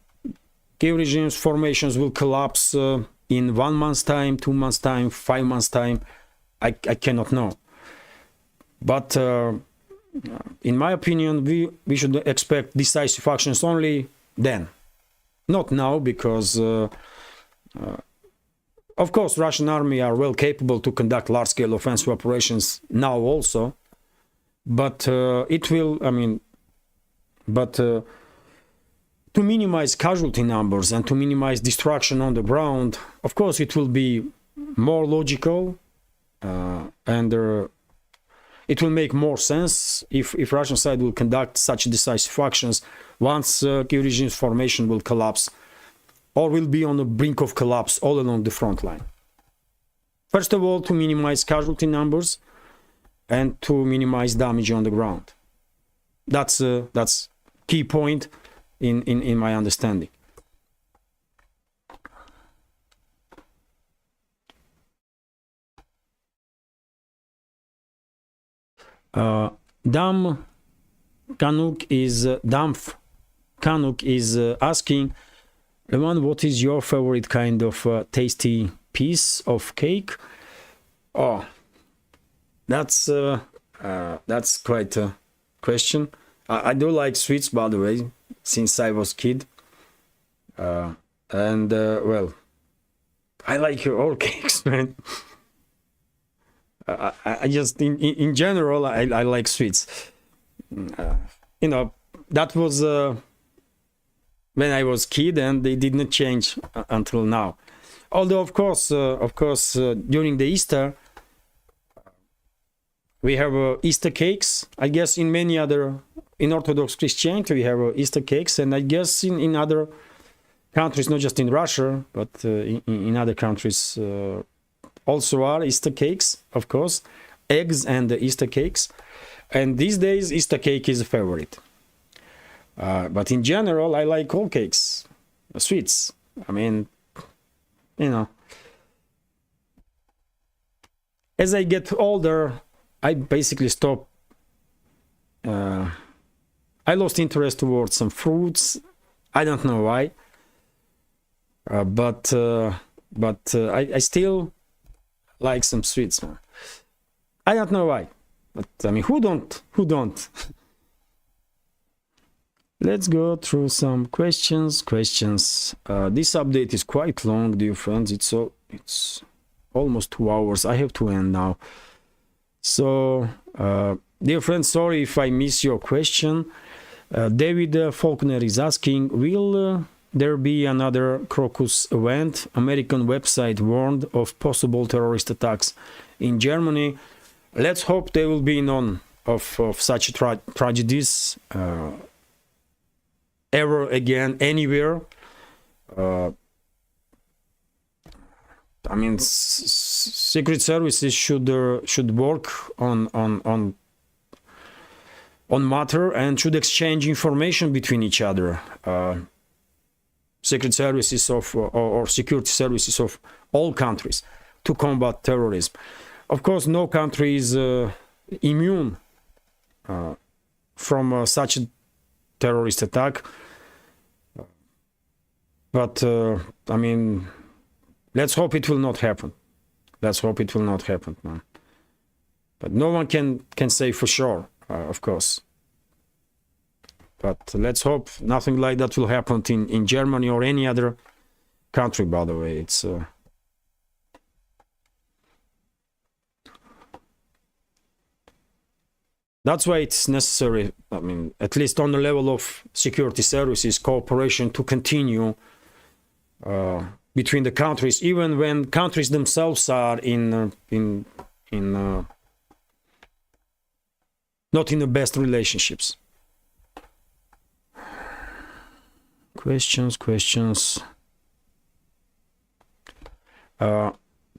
Kiev regime's formations will collapse in 1 month's time, 2 months' time, 5 months' time, I cannot know. But in my opinion, we should expect decisive actions only then. Not now, because of course, Russian army are well capable to conduct large-scale offensive operations now also, but it will, to minimize casualty numbers and to minimize destruction on the ground, of course, it will be more logical and it will make more sense if Russian side will conduct such decisive actions once Kiev regime's formation will collapse or will be on the brink of collapse all along the front line. First of all, to minimize casualty numbers and to minimize damage on the ground. That's key point in my understanding. Dampf Kanuk is asking, Leman, what is your favorite kind of tasty piece of cake? Oh, that's quite a question. I do like sweets, by the way, since I was kid. Well, I like all cakes, man. I just, in general, I like sweets. That was when I was kid, and they did not change until now. Although, of course, during the Easter, we have Easter cakes. I guess in Orthodox Christianity, we have Easter cakes, and I guess in other countries, not just in Russia, but in other countries also are Easter cakes, of course, eggs and Easter cakes. And these days, Easter cake is a favorite. But in general, I like all cakes, sweets. As I get older, I basically stop. I lost interest towards some fruits. I don't know why. But I still like some sweets. I don't know why. But who don't? Let's go through some questions. This update is quite long, dear friends. It's almost 2 hours. I have to end now. So, dear friends, sorry if I miss your question. David Faulkner is asking, will there be another Crocus event? American website warned of possible terrorist attacks in Germany. Let's hope there will be none of such tragedies ever again anywhere. Secret services should work on on matter and should exchange information between each other. Secret services of or security services of all countries to combat terrorism. Of course, no country is immune from such a terrorist attack. But I mean, let's hope it will not happen. Let's hope it will not happen, man. But no one can say for sure, of course. But let's hope nothing like that will happen in Germany or any other country, by the way. It's that's why it's necessary, I mean, at least on the level of security services, cooperation to continue between the countries, even when countries themselves are not in the best relationships. Questions.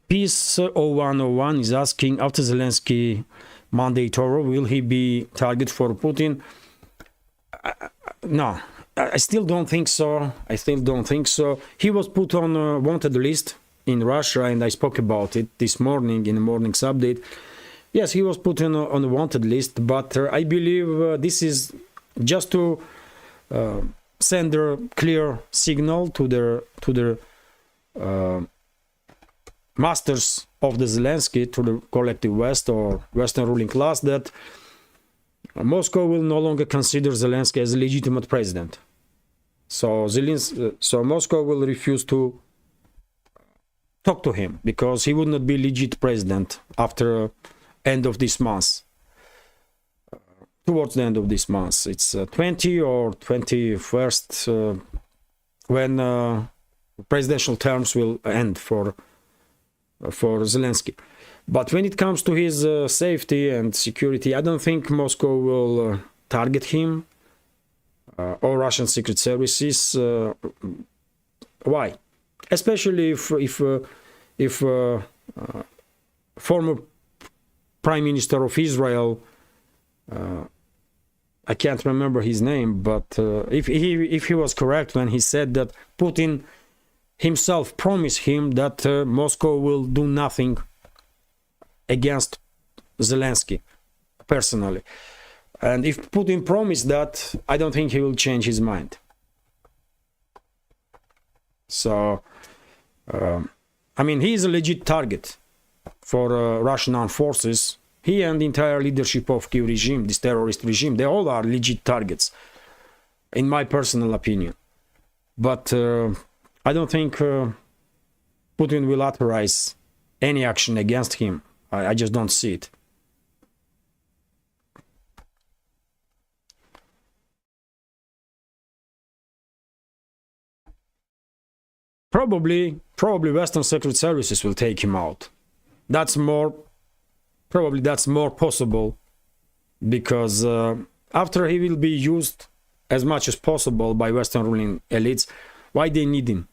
Peace 0101 is asking, after Zelensky mandate over, will he be target for Putin? No, I still don't think so. He was put on a wanted list in Russia, and I spoke about it this morning in the morning's update. Yes, he was put on a wanted list, but I believe this is just to send a clear signal to their masters of the Zelensky, to the collective West or Western ruling class, that Moscow will no longer consider Zelensky as a legitimate president. So Moscow will refuse to talk to him because he would not be legit president after end of this month. Towards the end of this month, it's 20 or 21st when presidential terms will end for Zelensky. But when it comes to his safety and security, I don't think Moscow will target him or Russian secret services. Why? Especially if former Prime Minister of Israel, I can't remember his name, but if he was correct when he said that Putin himself promised him that Moscow will do nothing against Zelensky personally. And if Putin promised that, I don't think he will change his mind. So, I mean, he is a legit target for Russian armed forces. He and the entire leadership of Kyiv regime, this terrorist regime, they all are legit targets, in my personal opinion. But I don't think Putin will authorize any action against him. I just don't see it. Probably Western secret services will take him out. Probably that's more possible, because after he will be used as much as possible by Western ruling elites, why they need him?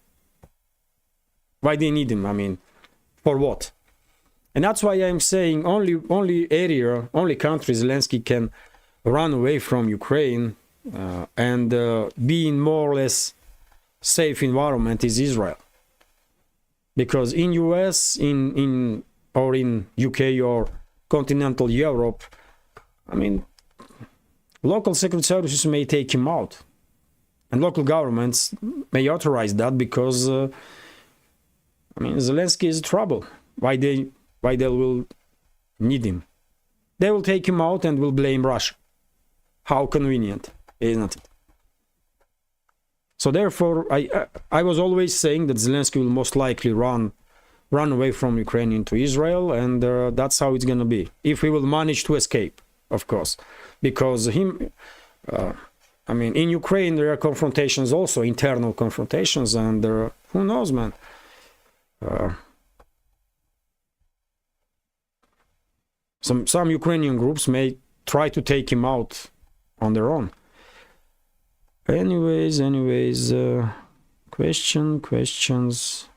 Why they need him? I mean, for what? And that's why I'm saying only country Zelensky can run away from Ukraine and be in more or less safe environment is Israel. Because in US, in UK or continental Europe, I mean, local secret services may take him out, and local governments may authorize that because I mean, Zelensky is trouble. Why they will need him? They will take him out and will blame Russia. How convenient, isn't it? So therefore, I was always saying that Zelensky will most likely run away from Ukraine into Israel, and that's how it's going to be. If he will manage to escape, of course. Because I mean, in Ukraine there are confrontations also, internal confrontations, and who knows, man. Some Ukrainian groups may try to take him out on their own. Anyways, questions.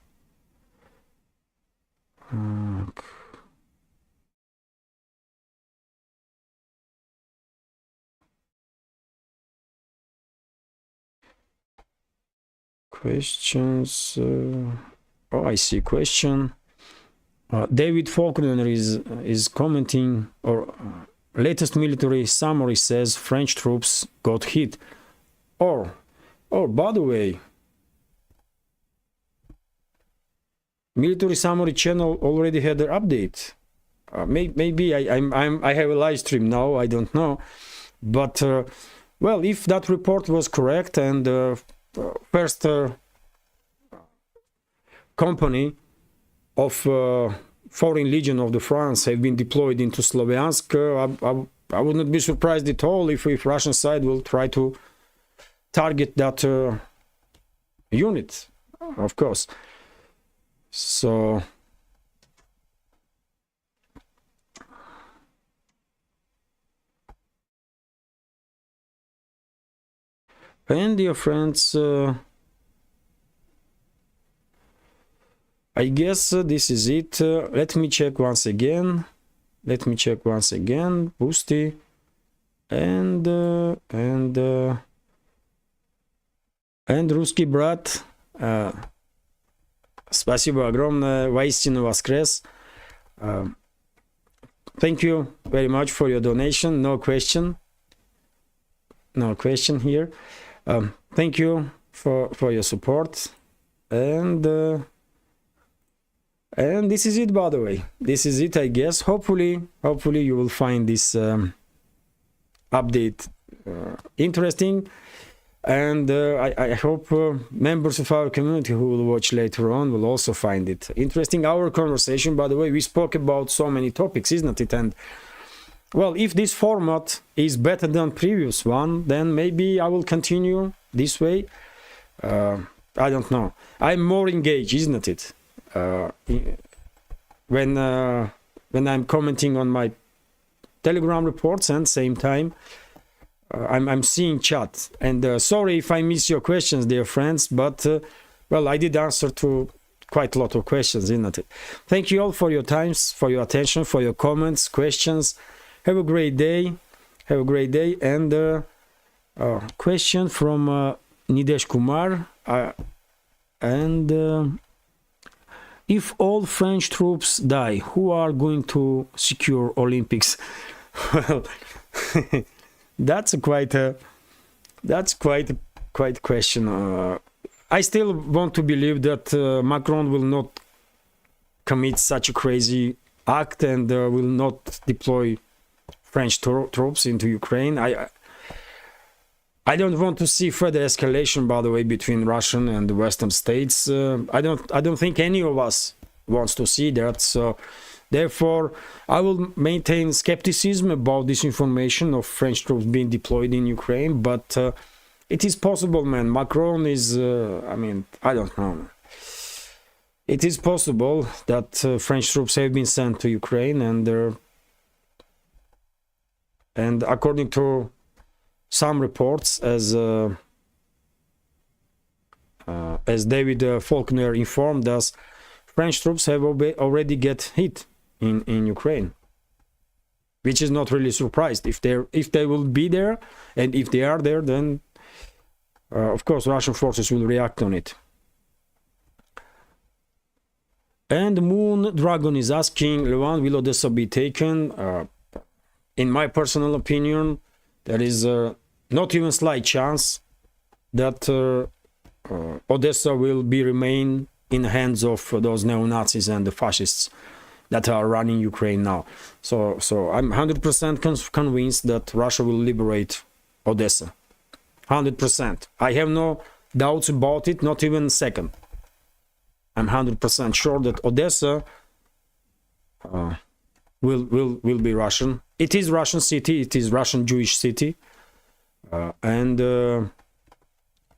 questions. Oh, I see question. David Faulkner is commenting, or latest military summary says French troops got hit. Or by the way, military summary channel already had their update. Maybe I have a live stream now. I don't know, but well, if that report was correct and first company of Foreign Legion of the France have been deployed into Sloviansk, I would not be surprised at all if Russian side will try to target that unit, of course. So and dear friends, I guess this is it. Let me check once again. Boosty and русский брат. Спасибо огромное. Воистину воскрес. Thank you very much for your donation. No question here. Thank you for your support. And this is it, by the way. This is it, I guess. Hopefully you will find this update interesting. And I hope members of our community who will watch later on will also find it interesting. Our conversation, by the way, we spoke about so many topics, isn't it? And well, if this format is better than previous one, then maybe I will continue this way. I don't know. I'm more engaged, isn't it? When I'm commenting on my Telegram reports, and same time I'm seeing chat. And sorry if I miss your questions, dear friends, but well, I did answer to quite a lot of questions, isn't it? Thank you all for your times, for your attention, for your comments, questions. Have a great day. And question from Nidesh Kumar. If all French troops die, who are going to secure Olympics? Well, that's quite a question. I still want to believe that Macron will not commit such a crazy act and will not deploy French troops into Ukraine. I don't want to see further escalation, by the way, between Russian and the Western states. I don't think any of us wants to see that. So therefore, I will maintain skepticism about this information of French troops being deployed in Ukraine. But it is possible, man. Macron is, I don't know. It is possible that French troops have been sent to Ukraine, and according to some reports, as David Faulkner informed us, French troops have already get hit in Ukraine, which is not really surprised. If they will be there, and if they are there, then of course Russian forces will react on it. And Moon Dragon is asking, Levan, will Odessa be taken? In my personal opinion, there is not even slight chance that Odessa will remain in the hands of those neo-Nazis and the fascists that are running Ukraine now. So I'm 100% convinced that Russia will liberate Odessa. 100%. I have no doubts about it, not even a second. I'm 100% sure that Odessa will be Russian. It is Russian city. It is Russian Jewish city, and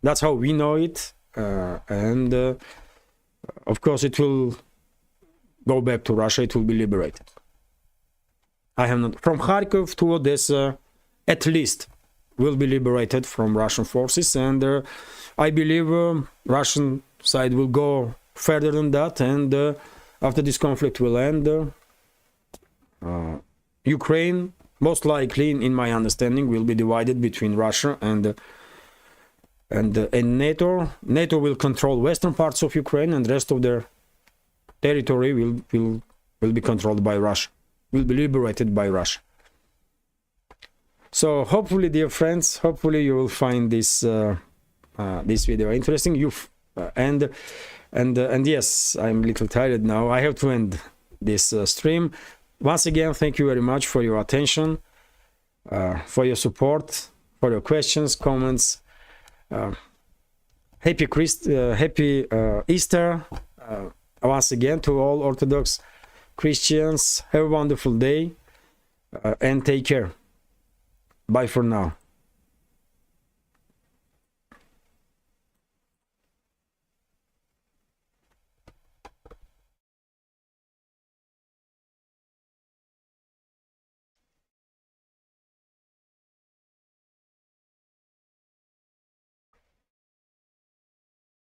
that's how we know it. And of course, it will go back to Russia. It will be liberated. I have not from Kharkov to Odessa, at least, will be liberated from Russian forces, and I believe Russian side will go further than that. And after this conflict will end, Ukraine, most likely, in my understanding, will be divided between Russia and and NATO will control western parts of Ukraine, and the rest of their territory will be controlled by Russia, will be liberated by Russia. So hopefully, dear friends, hopefully you will find this this video interesting. And yes, I'm a little tired now. I have to end this stream. Once again, thank you very much for your attention, for your support, for your questions, comments. Happy Easter once again to all Orthodox Christians. Have a wonderful day and take care. Bye for now.